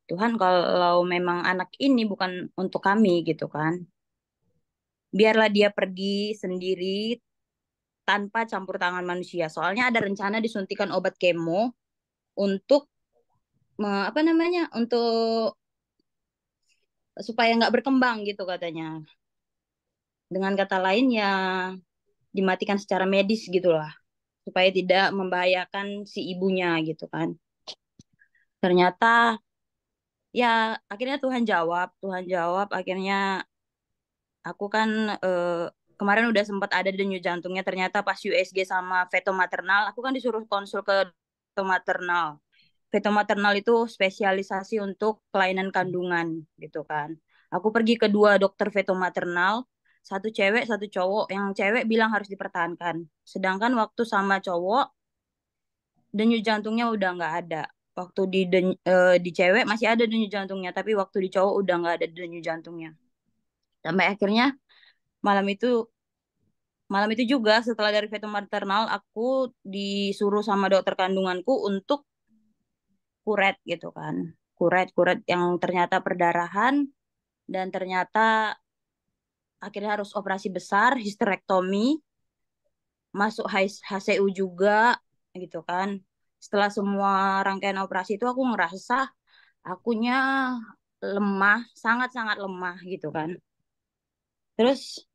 Tuhan kalau memang anak ini bukan untuk kami gitu kan, biarlah dia pergi sendiri tanpa campur tangan manusia. Soalnya ada rencana disuntikan obat kemo untuk apa namanya, untuk supaya nggak berkembang gitu katanya. Dengan kata lain ya dimatikan secara medis gitu lah, supaya tidak membahayakan si ibunya gitu kan. Ternyata ya akhirnya Tuhan jawab akhirnya aku kan kemarin udah sempat ada denyut jantungnya, ternyata pas USG sama veto maternal aku kan disuruh konsul ke veto maternal. Veto maternal itu spesialisasi untuk kelainan kandungan gitu kan. Aku pergi ke 2 dokter veto maternal, satu cewek satu cowok. Yang cewek bilang harus dipertahankan, sedangkan waktu sama cowok denyut jantungnya udah nggak ada. Waktu di cewek masih ada denyut jantungnya, tapi waktu di cowok udah nggak ada denyut jantungnya. Sampai akhirnya malam itu malam itu juga setelah dari veto maternal aku disuruh sama dokter kandunganku untuk kuret gitu kan. Kuret yang ternyata perdarahan, dan ternyata akhirnya harus operasi besar, histerektomi, masuk HCU juga gitu kan. Setelah semua rangkaian operasi itu aku ngerasa akunya lemah, sangat-sangat lemah gitu kan. Terus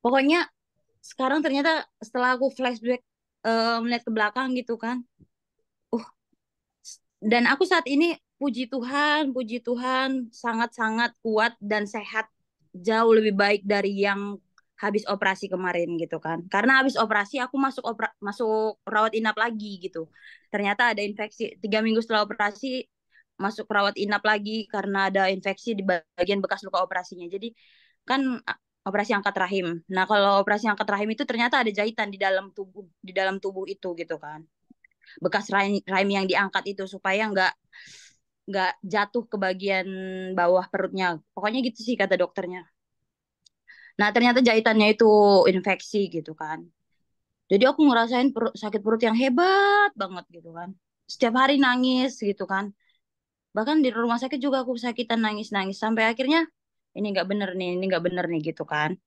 pokoknya sekarang ternyata setelah aku flashback, melihat ke belakang gitu kan. Uh, dan aku saat ini puji Tuhan sangat-sangat kuat dan sehat, jauh lebih baik dari yang habis operasi kemarin gitu kan. Karena habis operasi aku masuk rawat inap lagi gitu. Ternyata ada infeksi 3 minggu setelah operasi, masuk rawat inap lagi karena ada infeksi di bagian bekas luka operasinya. Jadi kan operasi angkat rahim. Nah, kalau operasi angkat rahim itu ternyata ada jahitan di dalam tubuh itu gitu kan. Bekas rahim yang diangkat itu supaya nggak jatuh ke bagian bawah perutnya. Pokoknya gitu sih kata dokternya. Nah, ternyata jahitannya itu infeksi gitu kan. Jadi aku ngerasain sakit perut yang hebat banget gitu kan. Setiap hari nangis gitu kan. Bahkan di rumah sakit juga aku sakitan nangis-nangis. Sampai akhirnya ini nggak bener nih gitu kan.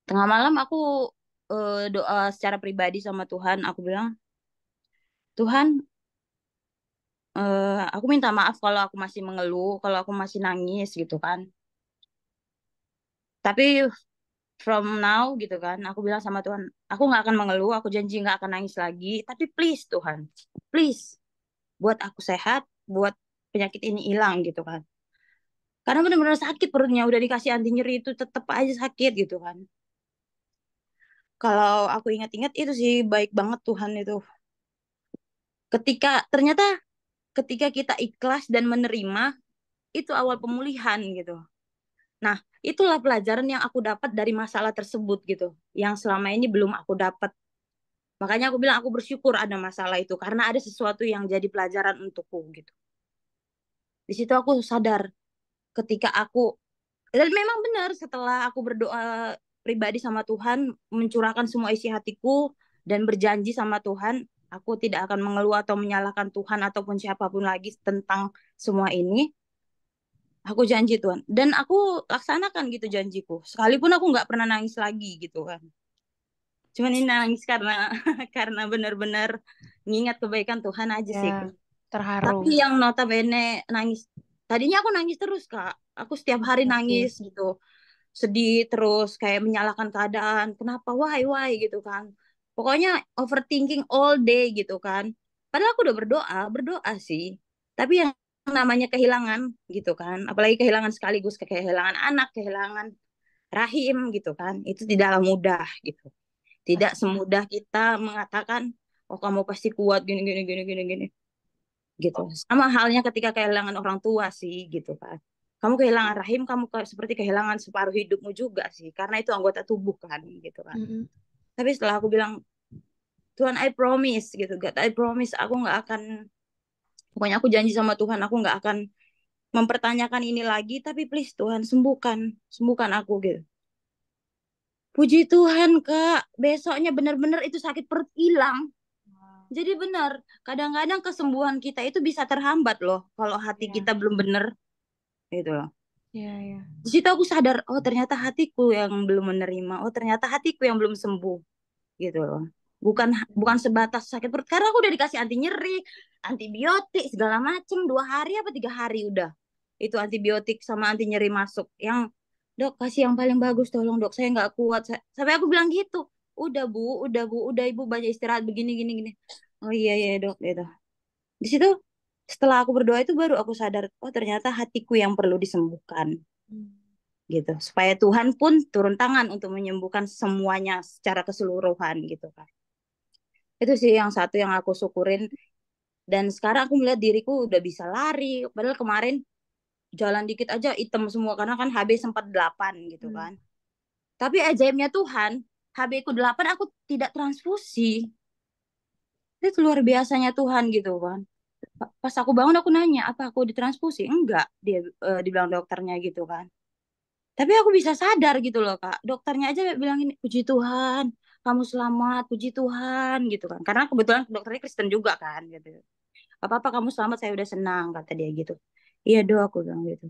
Tengah malam aku doa secara pribadi sama Tuhan. Aku bilang, Tuhan, aku minta maaf kalau aku masih mengeluh, kalau aku masih nangis gitu kan. Tapi from now gitu kan, aku bilang sama Tuhan, aku nggak akan mengeluh, aku janji nggak akan nangis lagi. Tapi please Tuhan, please buat aku sehat, buat penyakit ini hilang gitu kan. Karena benar-benar sakit perutnya, udah dikasih anti nyeri itu tetap aja sakit gitu kan. Kalau aku ingat-ingat itu sih baik banget Tuhan itu. Ternyata ketika kita ikhlas dan menerima, itu awal pemulihan gitu. Nah, itulah pelajaran yang aku dapat dari masalah tersebut gitu, yang selama ini belum aku dapat. Makanya aku bilang aku bersyukur ada masalah itu, karena ada sesuatu yang jadi pelajaran untukku gitu. Di situ aku sadar ketika aku Dan memang benar setelah aku berdoa pribadi sama Tuhan, mencurahkan semua isi hatiku dan berjanji sama Tuhan, aku tidak akan mengeluh atau menyalahkan Tuhan ataupun siapapun lagi tentang semua ini. Aku janji Tuhan. Dan aku laksanakan gitu janjiku. Sekalipun aku nggak pernah nangis lagi gitu kan. Cuman ini nangis karena karena benar-benar mengingat kebaikan Tuhan aja sih. Ya, Kak. terharu. Tapi yang notabene nangis. Tadinya aku nangis terus, Kak. Aku setiap hari Oke. nangis gitu. Sedih terus, kayak menyalahkan keadaan. Kenapa? Why gitu kan. Pokoknya overthinking all day gitu kan. Padahal aku udah berdoa sih. Tapi yang namanya kehilangan gitu kan. Apalagi kehilangan sekaligus kehilangan anak, kehilangan rahim gitu kan. Itu tidaklah mudah gitu. Tidak Pastinya. semudah kita mengatakan, oh kamu pasti kuat gini gini gini gini gini gitu. Sama halnya ketika kehilangan orang tua sih gitu kan. Kamu kehilangan rahim, kamu seperti kehilangan separuh hidupmu juga sih, karena itu anggota tubuh kan gitu kan. Mm-mm. Tapi setelah aku bilang, Tuhan I promise gitu, God I promise aku nggak akan, pokoknya aku janji sama Tuhan aku nggak akan mempertanyakan ini lagi, tapi please Tuhan sembuhkan aku gitu. Puji Tuhan Kak, besoknya benar-benar itu sakit perut hilang. Jadi benar, kadang-kadang kesembuhan kita itu bisa terhambat loh kalau hati Ya, kita belum benar gitu loh. ya. Di situ aku sadar, oh ternyata hatiku yang belum menerima, oh ternyata hatiku yang belum sembuh gitu loh. Bukan sebatas sakit perut, karena aku udah dikasih anti nyeri, antibiotik segala macem 2 hari apa 3 hari udah. Itu antibiotik sama anti nyeri masuk. Yang dok kasih yang paling bagus tolong dok, saya nggak kuat. Sampai aku bilang gitu, udah bu, udah ibu banyak istirahat begini gini gini. Oh iya iya dok gitu. Di situ setelah aku berdoa itu baru aku sadar, oh ternyata hatiku yang perlu disembuhkan gitu, supaya Tuhan pun turun tangan untuk menyembuhkan semuanya secara keseluruhan gitu kan. Itu sih yang satu yang aku syukurin, dan sekarang aku melihat diriku udah bisa lari, padahal kemarin jalan dikit aja hitam semua karena kan HB sempat 8 gitu kan. Tapi ajaibnya Tuhan, HB ku 8 aku tidak transfusi. Itu luar biasanya Tuhan gitu kan. Pas aku bangun aku nanya, apa aku ditransfusi? Enggak, dibilang dokternya gitu kan. Tapi aku bisa sadar gitu loh Kak. Dokternya aja bilang ini, puji Tuhan, kamu selamat, puji Tuhan gitu kan. Karena kebetulan dokternya Kristen juga kan gitu. Apa-apa kamu selamat, saya udah senang kata dia gitu. Iya dok, aku bilang gitu.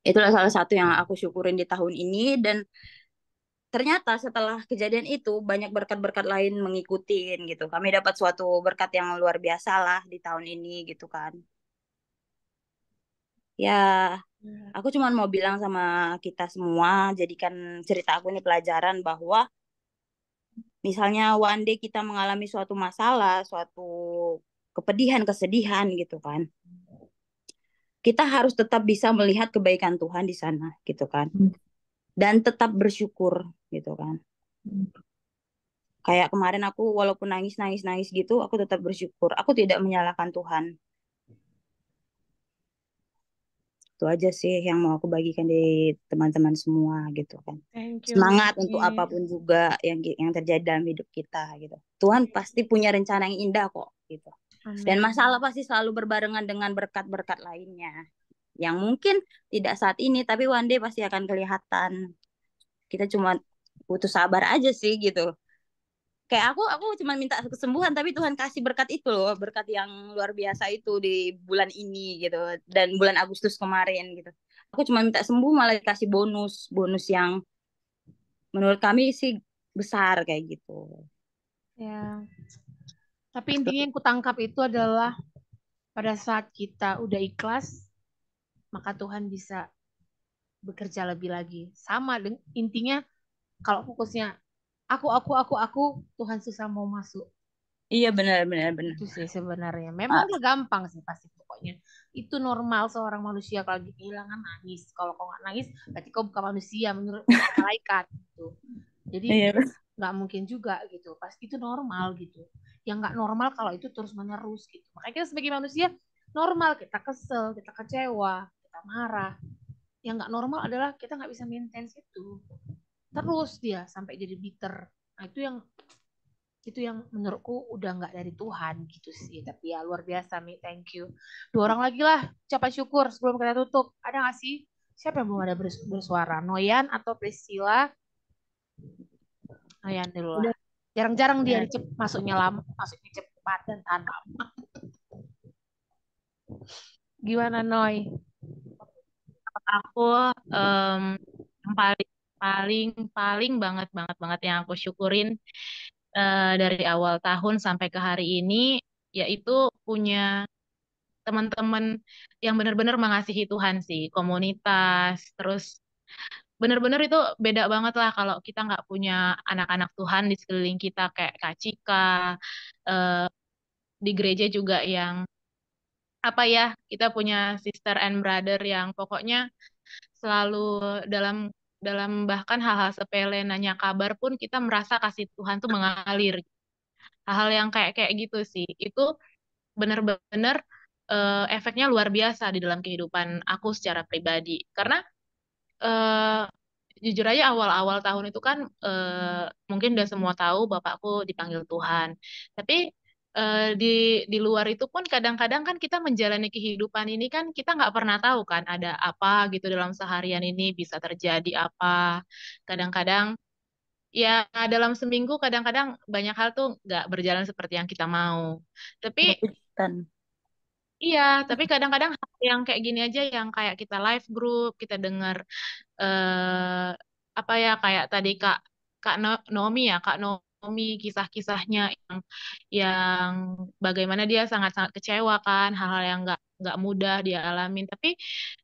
Itulah salah satu yang aku syukurin di tahun ini, dan ternyata setelah kejadian itu banyak berkat-berkat lain mengikutin gitu. Kami dapat suatu berkat yang luar biasa lah di tahun ini gitu kan. Ya, aku cuma mau bilang sama kita semua, jadikan cerita aku ini pelajaran bahwa misalnya one day kita mengalami suatu masalah, suatu kepedihan, kesedihan gitu kan. Kita harus tetap bisa melihat kebaikan Tuhan di sana gitu kan. Dan tetap bersyukur gitu kan. Kayak kemarin aku walaupun nangis gitu, aku tetap bersyukur. Aku tidak menyalahkan Tuhan. Itu aja sih yang mau aku bagikan di teman-teman semua gitu kan. Thank you, Semangat untuk Mimi. apapun juga yang terjadi dalam hidup kita gitu. Tuhan pasti punya rencana yang indah kok gitu. Dan Amin. masalah pasti selalu berbarengan dengan berkat-berkat lainnya. Yang mungkin tidak saat ini, tapi one day pasti akan kelihatan. Kita cuma butuh sabar aja sih gitu. Kayak aku cuma minta kesembuhan, tapi Tuhan kasih berkat itu loh, berkat yang luar biasa itu di bulan ini gitu, dan bulan Agustus kemarin gitu. Aku cuma minta sembuh malah dikasih bonus yang menurut kami sih besar kayak gitu. Ya. Tapi intinya yang kutangkap itu adalah pada saat kita udah ikhlas, maka Tuhan bisa bekerja lebih lagi. Sama intinya kalau fokusnya aku, Tuhan susah mau masuk. Iya benar. Itu sih sebenarnya. Memang gak gampang sih pasti pokoknya. Itu normal seorang manusia kalau lagi kehilangan nangis. Kalau kau nggak nangis, berarti kau bukan manusia menurut malaikat gitu. Jadi Iya. nggak mungkin juga gitu. Pasti itu normal gitu. Yang nggak normal kalau itu terus menerus gitu. Makanya kita sebagai manusia normal kita kesel, kita kecewa, kita marah. Yang nggak normal adalah kita nggak bisa maintain itu. Terus dia sampai jadi bitter. Nah itu yang menurutku udah nggak dari Tuhan gitu sih. Tapi ya luar biasa Mi, thank you. 2 orang lagi lah ucapan syukur sebelum kita tutup. Ada nggak sih Siapa yang belum ada bersuara? Noyan atau Priscilla? Noyan dulu lah. Udah. Jarang-jarang dia Ya. masuknya lama, masuknya cepat dan tahan lama. Gimana Noy? Aku yang paling paling paling banget banget banget yang aku syukurin dari awal tahun sampai ke hari ini yaitu punya teman-teman yang benar-benar mengasihi Tuhan sih, komunitas, terus benar-benar itu beda banget lah kalau kita nggak punya anak-anak Tuhan di sekeliling kita kayak Kak Cika, eh, di gereja juga yang apa ya, kita punya sister and brother yang pokoknya selalu dalam dalam bahkan hal-hal sepele nanya kabar pun kita merasa kasih Tuhan tuh mengalir. Hal-hal yang kayak kayak gitu sih. Itu benar-benar efeknya luar biasa di dalam kehidupan aku secara pribadi. Karena eh, jujur aja awal-awal tahun itu kan mungkin udah semua tahu bapakku dipanggil Tuhan. Tapi di luar itu pun kadang-kadang kan kita menjalani kehidupan ini kan kita nggak pernah tahu kan ada apa gitu dalam seharian ini bisa terjadi apa. Kadang-kadang ya dalam seminggu kadang-kadang banyak hal tuh nggak berjalan seperti yang kita mau. Tapi Ada kejutan. iya, tapi kadang-kadang hal yang kayak gini aja yang kayak kita live group, kita dengar eh apa ya kayak tadi Kak Kak Nomi ya, Kak Nomi kisah-kisahnya yang bagaimana dia sangat-sangat kecewa kan, hal-hal yang nggak mudah dia alamin. Tapi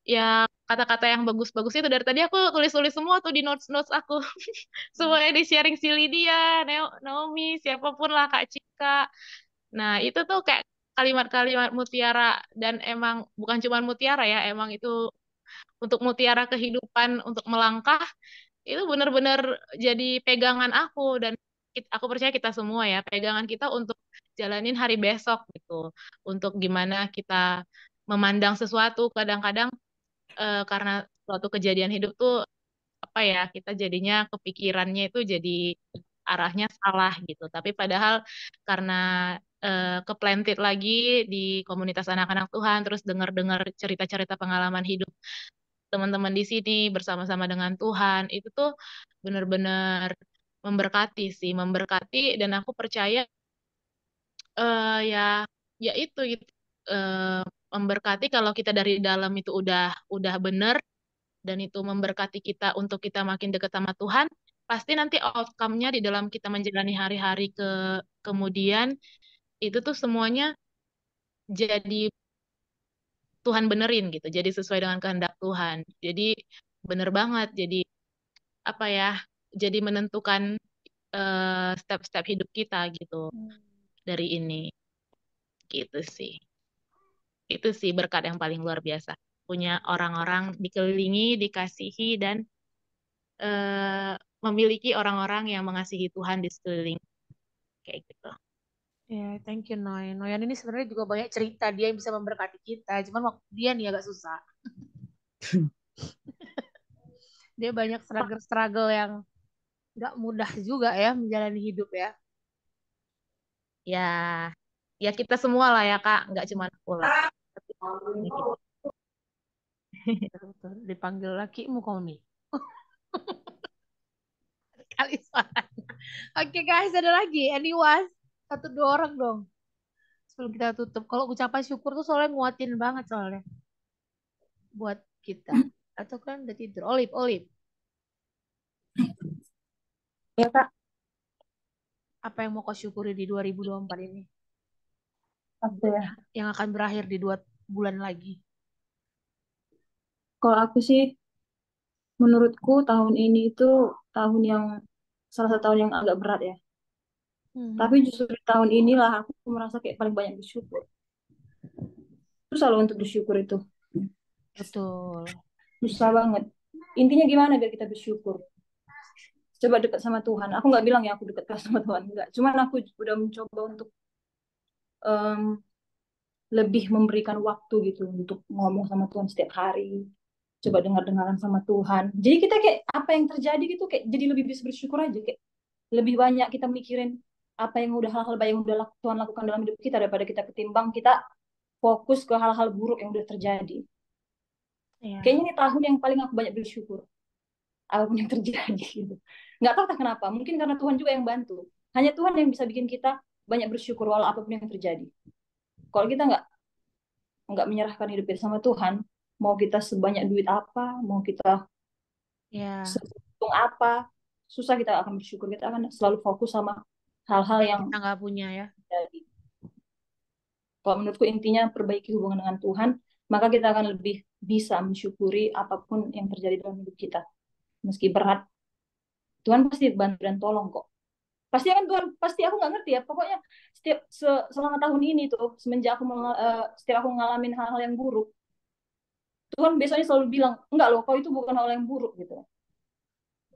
ya kata-kata yang bagus-bagus itu dari tadi aku tulis-tulis semua tuh di notes-notes aku. Semuanya di sharing si Lydia, Naomi, siapapun lah Kak Cika. Nah, itu tuh kayak kalimat-kalimat mutiara dan emang bukan cuma mutiara ya, emang itu untuk mutiara kehidupan untuk melangkah itu benar-benar jadi pegangan aku dan aku percaya kita semua ya, pegangan kita untuk jalanin hari besok gitu. Untuk gimana kita memandang sesuatu kadang-kadang karena suatu kejadian hidup tuh apa ya, kita jadinya kepikirannya itu jadi arahnya salah gitu. Tapi padahal karena keplanted lagi di komunitas anak-anak Tuhan, terus dengar-dengar cerita-cerita pengalaman hidup teman-teman di sini bersama-sama dengan Tuhan, itu tuh benar-benar memberkati sih, memberkati dan aku percaya ya ya itu gitu. Memberkati kalau kita dari dalam itu udah benar dan itu memberkati kita untuk kita makin dekat sama Tuhan, pasti nanti outcome-nya di dalam kita menjalani hari-hari kemudian itu tuh semuanya jadi Tuhan benerin gitu, jadi sesuai dengan kehendak Tuhan. Jadi bener banget, jadi apa ya, jadi menentukan step-step hidup kita gitu dari ini, gitu sih. Itu sih berkat yang paling luar biasa. Punya orang-orang dikelilingi, dikasihi, dan eh, memiliki orang-orang yang mengasihi Tuhan di sekeliling kayak gitu. Ya, thank you Noy. Noyan ini sebenarnya juga banyak cerita dia yang bisa memberkati kita. Cuman waktu dia nih agak susah. Dia banyak struggle-struggle yang nggak mudah juga ya menjalani hidup ya. Ya, ya kita semua lah ya Kak, nggak cuma aku lah. Tapi ini kita. Betul. Dipanggil lakimu kau nih. Kali suaranya. Oke guys, ada lagi. Anyone? Satu dua orang dong. Sebelum kita tutup. Kalau ucapan syukur tuh soalnya nguatin banget soalnya. Buat kita. Atau kan udah tidur. Olip. Ya Kak, Apa yang mau kau syukuri di 2024 ini? apa ya? Yang akan berakhir di 2 bulan lagi. Kalau aku sih, menurutku tahun ini itu tahun yang salah satu tahun yang agak berat ya. Tapi justru di tahun inilah aku merasa kayak paling banyak bersyukur. Terus selalu untuk bersyukur itu Betul. susah banget. Intinya gimana biar kita bersyukur? Coba dekat sama Tuhan. Aku nggak bilang ya aku dekat sama Tuhan, enggak. Cuman aku udah mencoba untuk em, lebih memberikan waktu gitu untuk ngomong sama Tuhan setiap hari. Coba dengar-dengaran sama Tuhan. Jadi kita kayak apa yang terjadi gitu kayak jadi lebih bisa bersyukur aja, kayak lebih banyak kita mikirin apa yang udah hal-hal baik yang udah Tuhan lakukan dalam hidup kita daripada kita ketimbang kita fokus ke hal-hal buruk yang udah terjadi. Iya. Kayaknya ini tahun yang paling aku banyak bersyukur apapun yang terjadi gitu. Nggak tahu tak kenapa, mungkin karena Tuhan juga yang bantu. Hanya Tuhan yang bisa bikin kita banyak bersyukur walau apapun yang terjadi. Kalau kita nggak menyerahkan hidup kita sama Tuhan, mau kita sebanyak duit apa, mau kita Iya. seuntung apa, susah kita akan bersyukur. Kita akan selalu fokus sama hal-hal yang Kita nggak punya ya. terjadi. Kalau menurutku intinya perbaiki hubungan dengan Tuhan, maka kita akan lebih bisa mensyukuri apapun yang terjadi dalam hidup kita. Meski berat, Tuhan pasti bantu dan tolong kok. Pasti kan Tuhan, pasti aku nggak ngerti ya. Pokoknya selama tahun ini tuh, semenjak setiap aku ngalamin hal-hal yang buruk, Tuhan biasanya selalu bilang, enggak loh, kau itu bukan hal yang buruk gitu.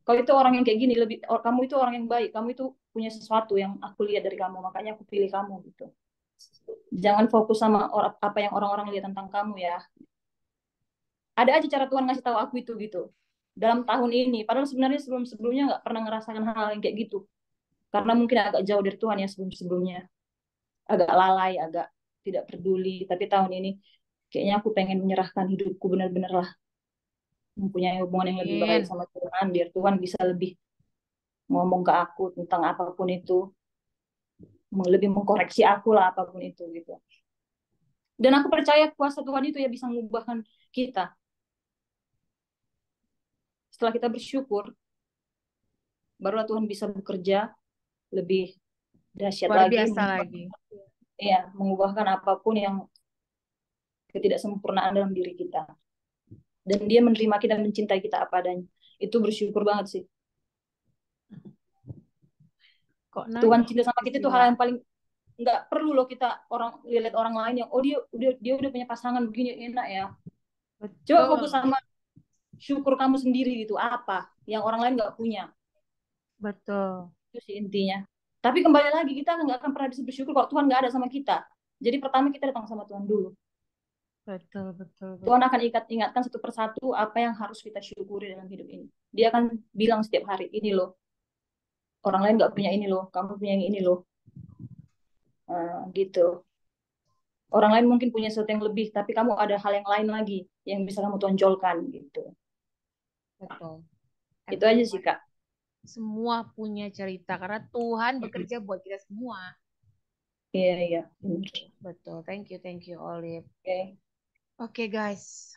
Kau itu orang yang kayak gini, kamu itu orang yang baik, kamu itu punya sesuatu yang aku lihat dari kamu, makanya aku pilih kamu gitu. Jangan fokus sama apa yang orang-orang lihat tentang kamu ya. Ada aja cara Tuhan ngasih tahu aku itu gitu. Dalam tahun ini, padahal sebenarnya sebelum-sebelumnya nggak pernah ngerasakan hal yang kayak gitu. Karena mungkin agak jauh dari Tuhan ya sebelum-sebelumnya. Agak lalai, agak tidak peduli. Tapi tahun ini kayaknya aku pengen menyerahkan hidupku benar-benar lah. Mempunyai hubungan yang lebih baik Amin. sama Tuhan. Biar Tuhan bisa lebih ngomong ke aku tentang apapun itu. Lebih mengkoreksi aku lah apapun itu gitu. Dan aku percaya kuasa Tuhan itu ya bisa mengubahkan kita. Setelah kita bersyukur, barulah Tuhan bisa bekerja lebih dahsyat Luar lagi, biasa lagi. mengubahkan apapun yang ketidaksempurnaan dalam diri kita. Dan dia menerima kita dan mencintai kita apa adanya. Itu bersyukur banget sih. Kok Tuhan nangis cinta sama kita itu sih, hal Wak? yang paling nggak perlu loh kita lihat orang lain yang dia udah punya pasangan begini enak ya. Coba fokus Betul. sama syukur kamu sendiri gitu, apa yang orang lain nggak punya. Betul. Itu sih intinya. Tapi kembali lagi kita nggak akan pernah bisa bersyukur kalau Tuhan nggak ada sama kita. Jadi pertama kita datang sama Tuhan dulu. Betul, betul, betul. Tuhan akan ingatkan satu persatu apa yang harus kita syukuri dalam hidup ini. Dia akan bilang setiap hari, ini loh, orang lain nggak punya ini loh, kamu punya yang ini loh. Gitu. Orang lain mungkin punya sesuatu yang lebih, tapi kamu ada hal yang lain lagi yang bisa kamu tonjolkan gitu. Betul. Itu aja sih Kak. Semua punya cerita karena Tuhan bekerja buat kita semua. Iya, iya. Betul. Thank you, Olive. Oke. Oke, guys.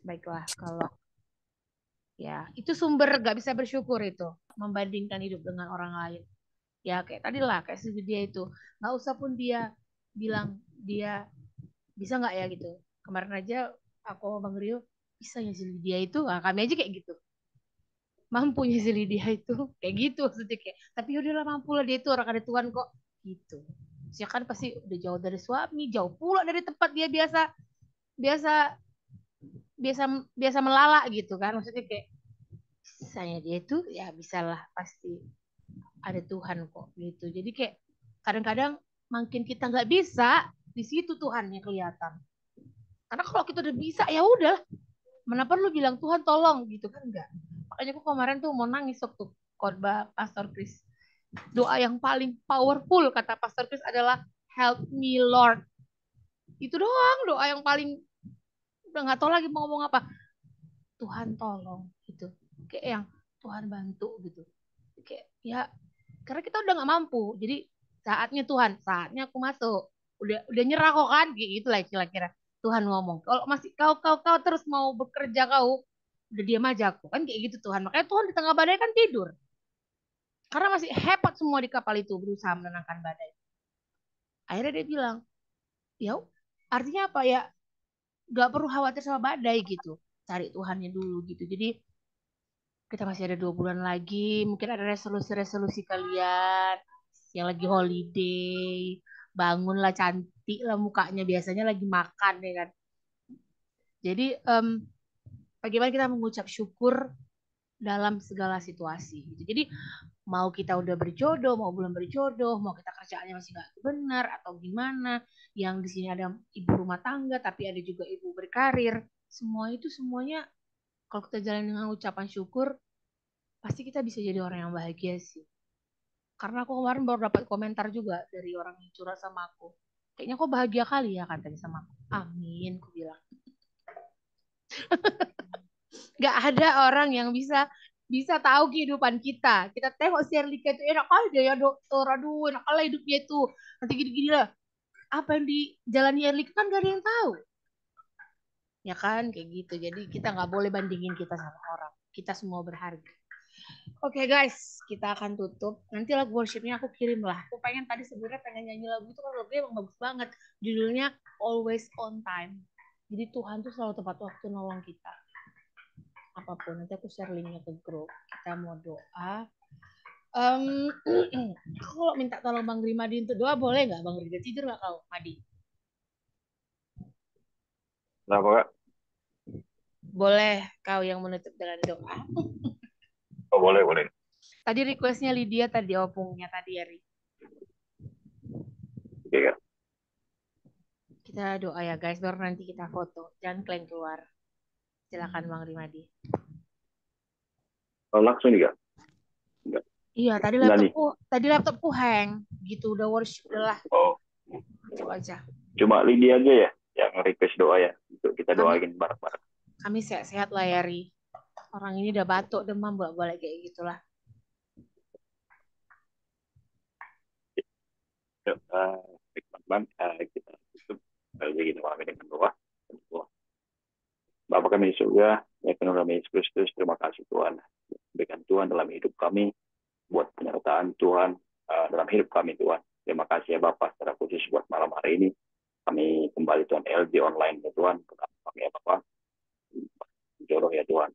Baiklah, kalau ya itu sumber gak bisa bersyukur itu membandingkan hidup dengan orang lain. Ya kayak tadi lah, kayak si dia itu nggak usah pun dia bilang dia bisa nggak ya gitu. Kemarin aja aku sama Bang Rio bisa ya si Lydia itu, nah, kami aja kayak gitu. Mampunya si Lydia itu kayak gitu maksudnya kayak. Tapi udahlah mampu lah dia itu orang ada Tuhan kok gitu. Dia kan pasti udah jauh dari suami, jauh pula dari tempat dia biasa biasa biasa biasa melala gitu kan. Maksudnya kayak saya dia itu ya bisalah pasti ada Tuhan kok gitu. Jadi kayak kadang-kadang makin kita nggak bisa di situ Tuhannya kelihatan. Karena kalau kita udah bisa ya udah, mana perlu bilang Tuhan tolong gitu kan enggak. Makanya aku kemarin tuh mau nangis waktu khotbah Pastor Chris. Doa yang paling powerful kata Pastor Chris adalah help me Lord. Itu doang doa yang paling udah nggak tahu lagi mau ngomong apa. Tuhan tolong gitu. Kayak yang Tuhan bantu gitu. Kayak ya karena kita udah nggak mampu. Jadi saatnya Tuhan, saatnya aku masuk. Udah nyerah kok kan gitu lah kira-kira. Tuhan ngomong, kalau masih kau terus mau bekerja kau, udah diam aja aku kan kayak gitu Tuhan. Makanya Tuhan di tengah badai kan tidur. Karena masih hebat semua di kapal itu berusaha menenangkan badai. Akhirnya dia bilang, ya artinya apa ya? Gak perlu khawatir sama badai gitu. Cari Tuhannya dulu gitu. Jadi kita masih ada 2 bulan lagi. Mungkin ada resolusi-resolusi kalian yang lagi holiday. Bangunlah cantik lah mukanya. Biasanya lagi makan ya kan. Jadi bagaimana kita mengucap syukur dalam segala situasi. Gitu. Jadi mau kita udah berjodoh, mau belum berjodoh, mau kita kerjaannya masih nggak benar atau gimana, yang di sini ada ibu rumah tangga tapi ada juga ibu berkarir, semuanya kalau kita jalan dengan ucapan syukur, pasti kita bisa jadi orang yang bahagia sih. Karena aku kemarin baru dapat komentar juga dari orang yang curhat sama aku. Kayaknya kok bahagia kali ya katanya sama aku. Amin, aku bilang. Nggak ada orang yang bisa tahu kehidupan kita. Kita tengok si Erlika itu enak aja ya dokter, aduh enak lah hidupnya itu. Nanti gini-gini lah. Apa yang dijalani Erlika kan gak ada yang tahu. Ya kan kayak gitu. Jadi kita nggak boleh bandingin kita sama orang. Kita semua berharga. Oke guys, kita akan tutup. Nanti lagu worshipnya aku kirim lah. Aku tadi sebenarnya pengen nyanyi lagu itu kan lagunya emang bagus banget. Judulnya Always on Time. Jadi Tuhan tuh selalu tepat waktu nolong kita. Apapun nanti aku share linknya ke grup. Kita mau doa. Aku kalau minta tolong Bang Rimadi untuk doa boleh nggak Bang Rimadi? Tidur nggak kau, Madi? Kenapa Kak? Boleh kau yang menutup dengan doa. Oh, boleh. Tadi requestnya Lydia tadi opungnya tadi ya Ri. Oke Kak. Kita doa ya guys, baru nanti kita foto. Jangan kalian keluar. Silakan Bang Rimadi. Langsung nih Kak? Enggak. Iya, tadi laptopku hang. Gitu udah worship udah lah. Oh. Itu aja. Cuma Lydia aja ya yang request doa ya untuk kita doain bareng-bareng. Kami sehat-sehat lah ya Ri. Orang ini udah batuk, demam, bolak-balik kayak gitulah. Yuk, teman-teman, kita tutup begini malam ini dengan doa. Bapa kami di surga, ya penuh nama Yesus Kristus, terima kasih Tuhan. Berikan Tuhan dalam hidup kami, buat penyertaan Tuhan dalam hidup kami Tuhan. Terima kasih ya Bapak, secara khusus buat malam hari ini. Kami kembali Tuhan LG online ya Tuhan. Kami ya Bapak, jodoh ya Tuhan.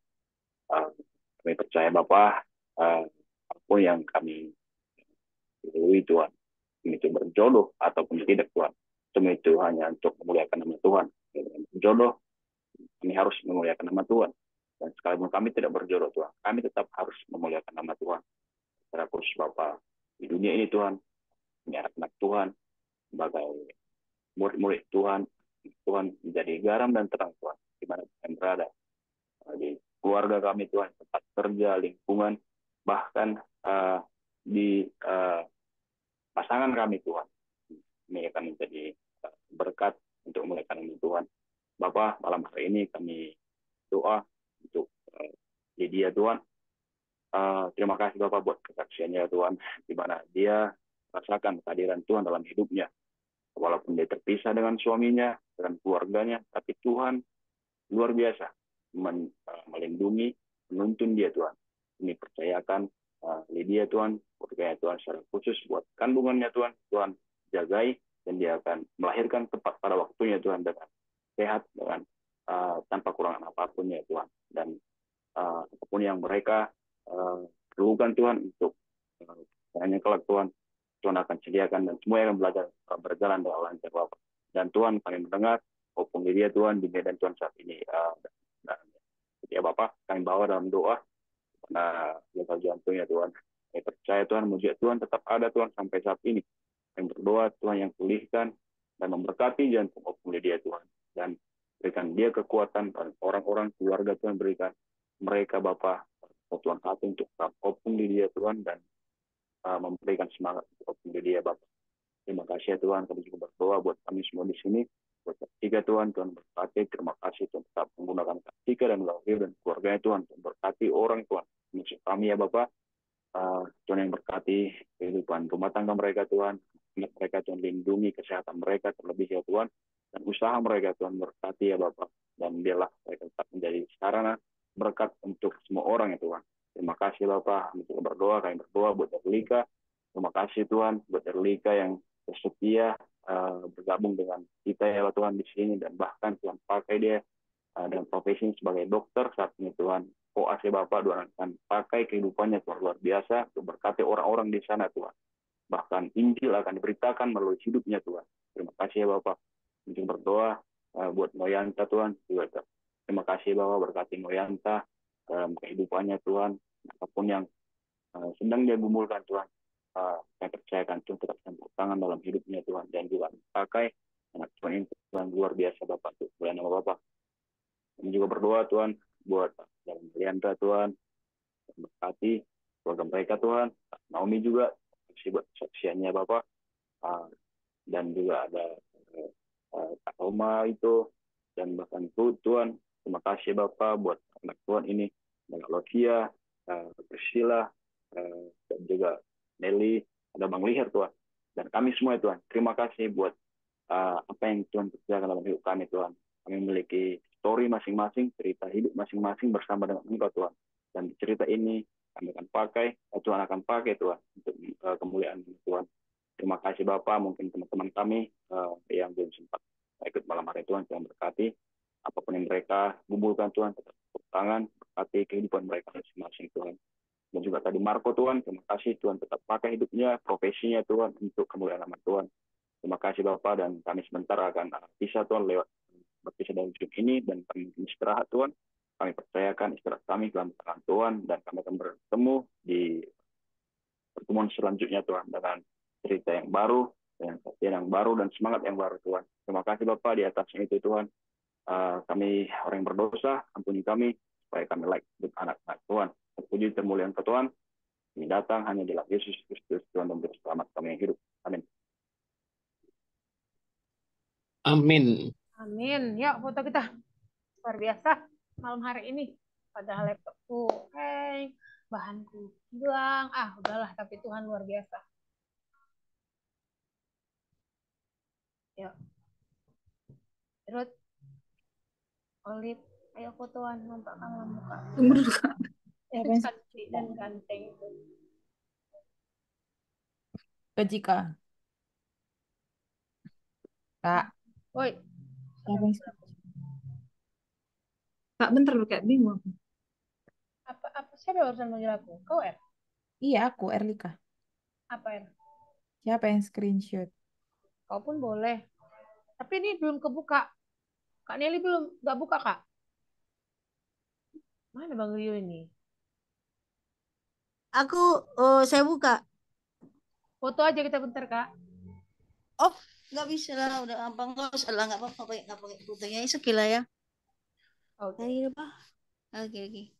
Kami percaya Bapak, apapun yang kami lalui Tuhan, itu berjodoh ataupun tidak Tuhan. Semua itu hanya untuk memuliakan nama Tuhan. Berjodoh, kami harus memuliakan nama Tuhan. Dan sekalipun kami tidak berjodoh Tuhan, kami tetap harus memuliakan nama Tuhan. Secara khusus Bapak, di dunia ini Tuhan, kami anak-anak Tuhan, sebagai murid-murid Tuhan, Tuhan menjadi garam dan terang Tuhan, di mana kami berada. Di keluarga kami Tuhan, tempat kerja, lingkungan, bahkan di pasangan kami Tuhan. Ini akan menjadi berkat untuk memuliakan nama Tuhan. Bapak, malam hari ini kami doa untuk Lydia Tuhan. Terima kasih Bapak buat kesaksiannya Tuhan, di mana dia merasakan kehadiran Tuhan dalam hidupnya. Walaupun dia terpisah dengan suaminya, dengan keluarganya, tapi Tuhan luar biasa melindungi, menuntun dia Tuhan. Ini percayakan Lydia Tuhan, percaya Tuhan secara khusus buat kandungannya Tuhan, Tuhan jagai, dan dia akan melahirkan tepat pada waktunya Tuhan, dengan sehat, dengan tanpa kurangan apapun ya Tuhan. Dan apapun yang mereka perlukan Tuhan untuk hanya kelak Tuhan akan sediakan, dan semua yang belajar berjalan dengan lancar Bapak. Dan Tuhan kami mendengar opung Lydia Tuhan di medan Tuhan saat ini. Dan ya Bapak, kami bawa dalam doa karena jaga jantungnya Tuhan. Kami percaya Tuhan, mujizat Tuhan tetap ada Tuhan sampai saat ini. Kami berdoa Tuhan yang pulihkan dan memberkati jantung opung Lydia Tuhan. Dan berikan dia kekuatan, dan orang-orang keluarga Tuhan berikan mereka Bapak Tuhan hati untuk opung Lydia Tuhan, dan memberikan semangat untuk opung Lydia Bapak. Terima kasih ya Tuhan, kami juga berdoa buat kami semua di sini, buat Tika Tuhan berkati. Terima kasih Tuhan tetap menggunakan Tika dan Lauri dan keluarganya Tuhan berkati orang Tuhan. Maksud kami ya Bapak, Tuhan yang berkati kehidupan rumah tangga mereka Tuhan, mereka Tuhan lindungi kesehatan mereka terlebih ya Tuhan, dan usaha mereka Tuhan berkati ya Bapak, dan biarlah mereka tetap menjadi sarana berkat untuk semua orang ya Tuhan. Terima kasih Bapak, kami juga kami berdoa buat Erlika. Terima kasih Tuhan buat Erlika yang bersetia bergabung dengan kita ya Tuhan di sini, dan bahkan Tuhan pakai dia dan profesi sebagai dokter saat ini Tuhan. Koas ya Bapak, Tuhan akan pakai kehidupannya Tuhan luar biasa untuk berkati orang-orang di sana Tuhan. Bahkan Injil akan diberitakan melalui hidupnya Tuhan. Terima kasih ya Bapak. Kami berdoa buat Noyanta Tuhan juga. Terima kasih Bapak, berkati Noyanta dalam kehidupannya Tuhan. Apapun yang sedang dia gumulkan Tuhan, saya percayakan Tuhan tetap campur tangan dalam hidupnya Tuhan, dan juga pakai anak Tuhan ini Tuhan luar biasa Bapak, untuk boleh nama Bapak. Kami juga berdoa Tuhan buat dalam Noyanta Tuhan, berkati keluarga mereka Tuhan. Naomi juga kasih buat kesaksiannya Bapak, dan juga ada Kak Roma itu, dan bahkan Tuhan Terima kasih Bapak buat anak Tuhan ini, Mbak Lovia, Priscilla, dan juga Nelly, ada Bang Liher Tuhan, dan kami semua Tuhan. Terima kasih buat apa yang Tuhan kerjakan dalam hidup kami Tuhan. Kami memiliki story masing-masing, cerita hidup masing-masing bersama dengan Engkau Tuhan. Dan di cerita ini kami akan pakai, Tuhan akan pakai Tuhan untuk kemuliaan Tuhan. Terima kasih Bapak, mungkin teman-teman kami yang belum sempat ikut malam hari Tuhan berkati. Apapun yang mereka gumulkan Tuhan, tetap tepuk tangan, berkati kehidupan mereka masing-masing Tuhan. Dan juga tadi Marco Tuhan, terima kasih Tuhan tetap pakai hidupnya, profesinya Tuhan untuk kemuliaan nama Tuhan. Terima kasih Bapak, dan kami sebentar akan bisa Tuhan berpisah dari hidup ini, dan kami istirahat Tuhan. Kami percayakan istirahat kami dalam tangan Tuhan, dan kami akan bertemu di pertemuan selanjutnya Tuhan, dengan cerita yang baru, dengan kesetiaan yang baru, dan semangat yang baru Tuhan. Terima kasih Bapak, di atasnya itu Tuhan. Kami orang yang berdosa, ampuni kami, supaya kami hidup anak-anak Tuhan. Terpuji termuliaan ke Tuhan. Kami datang hanya di dalam Yesus Kristus, Tuhan dan Juru Selamat kami yang hidup. Amin. Amin. Amin. Yuk foto kita. Luar biasa malam hari ini. Padahal laptopku bahanku hilang. Udahlah, tapi Tuhan luar biasa. Yuk. Terus Olip, ayo fotoan, nampakkan muka. Tunggu dulu, Kak. Cantik dan ganteng itu. Kak Cika. Kak. Woi. Kak, bentar lu kayak bingung. Apa siapa barusan manggil aku? Kau R? Iya, aku Erlika. Apa R? Siapa yang screenshot? Kau pun boleh. Tapi ini belum kebuka. Kak Nelly belum nggak buka, Kak. Mana Bang Rio ini? Saya buka. Foto aja kita bentar, Kak. Oh, nggak bisa lah, udah apa, nggak usah lah, nggak apa-apa, nggak pakai fotonya ini sekila ya. Oke. Apa? Oke.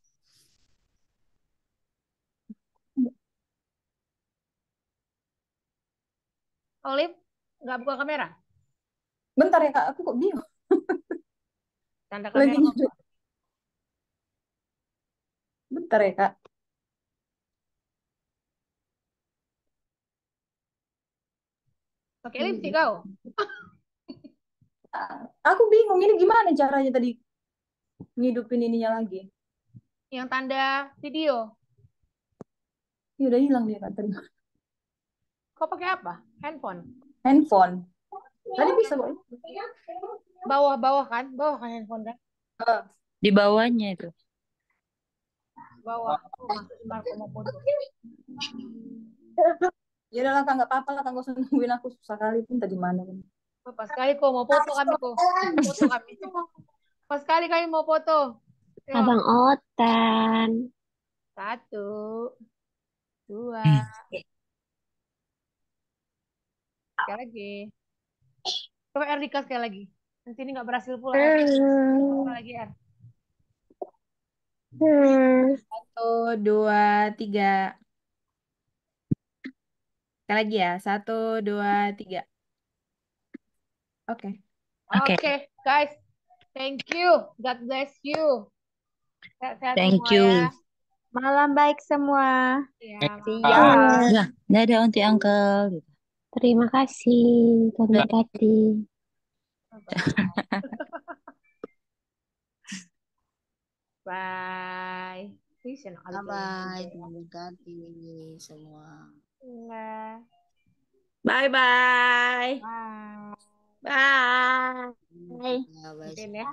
Olip, nggak buka kamera? Bentar ya Kak, aku kok bingung. Tanda Lagi kamera. nyari. Bentar ya Kak. Pakai lipstick kau? Aku bingung ini gimana caranya tadi ngidupin ininya lagi. Yang tanda video. Ini udah hilang dia Kak tadi. Kau pakai apa? Handphone. Tadi bisa kok. Bawah kan? Bawah kan handphone kan? Di bawahnya itu. Bawah. Masuk di Marco mau foto. Ya udah lah Kak, nggak apa-apa lah Kak, nggak usah nungguin aku, susah kali pun tadi mana. Pas sekali kau mau foto kami kok. Foto kami. Pas sekali kami mau foto. Yuk. Abang Otan. 1, 2. Sekali lagi. Coba Erlika sekali lagi. Nanti ini nggak berhasil pula. Sekali lagi R. 1, 2, 3. Sekali lagi ya. 1, 2, 3. Oke. Oke, guys. Thank you. God bless you. Sehat-sehat Thank semua you. ya. Malam baik semua. Ya. Dadah Aunty Uncle. Terima kasih. Tuhan berkati. Bye. Bye-bye. Terima kasih semua. Bye-bye. Bye. Bye. Mungkin ya.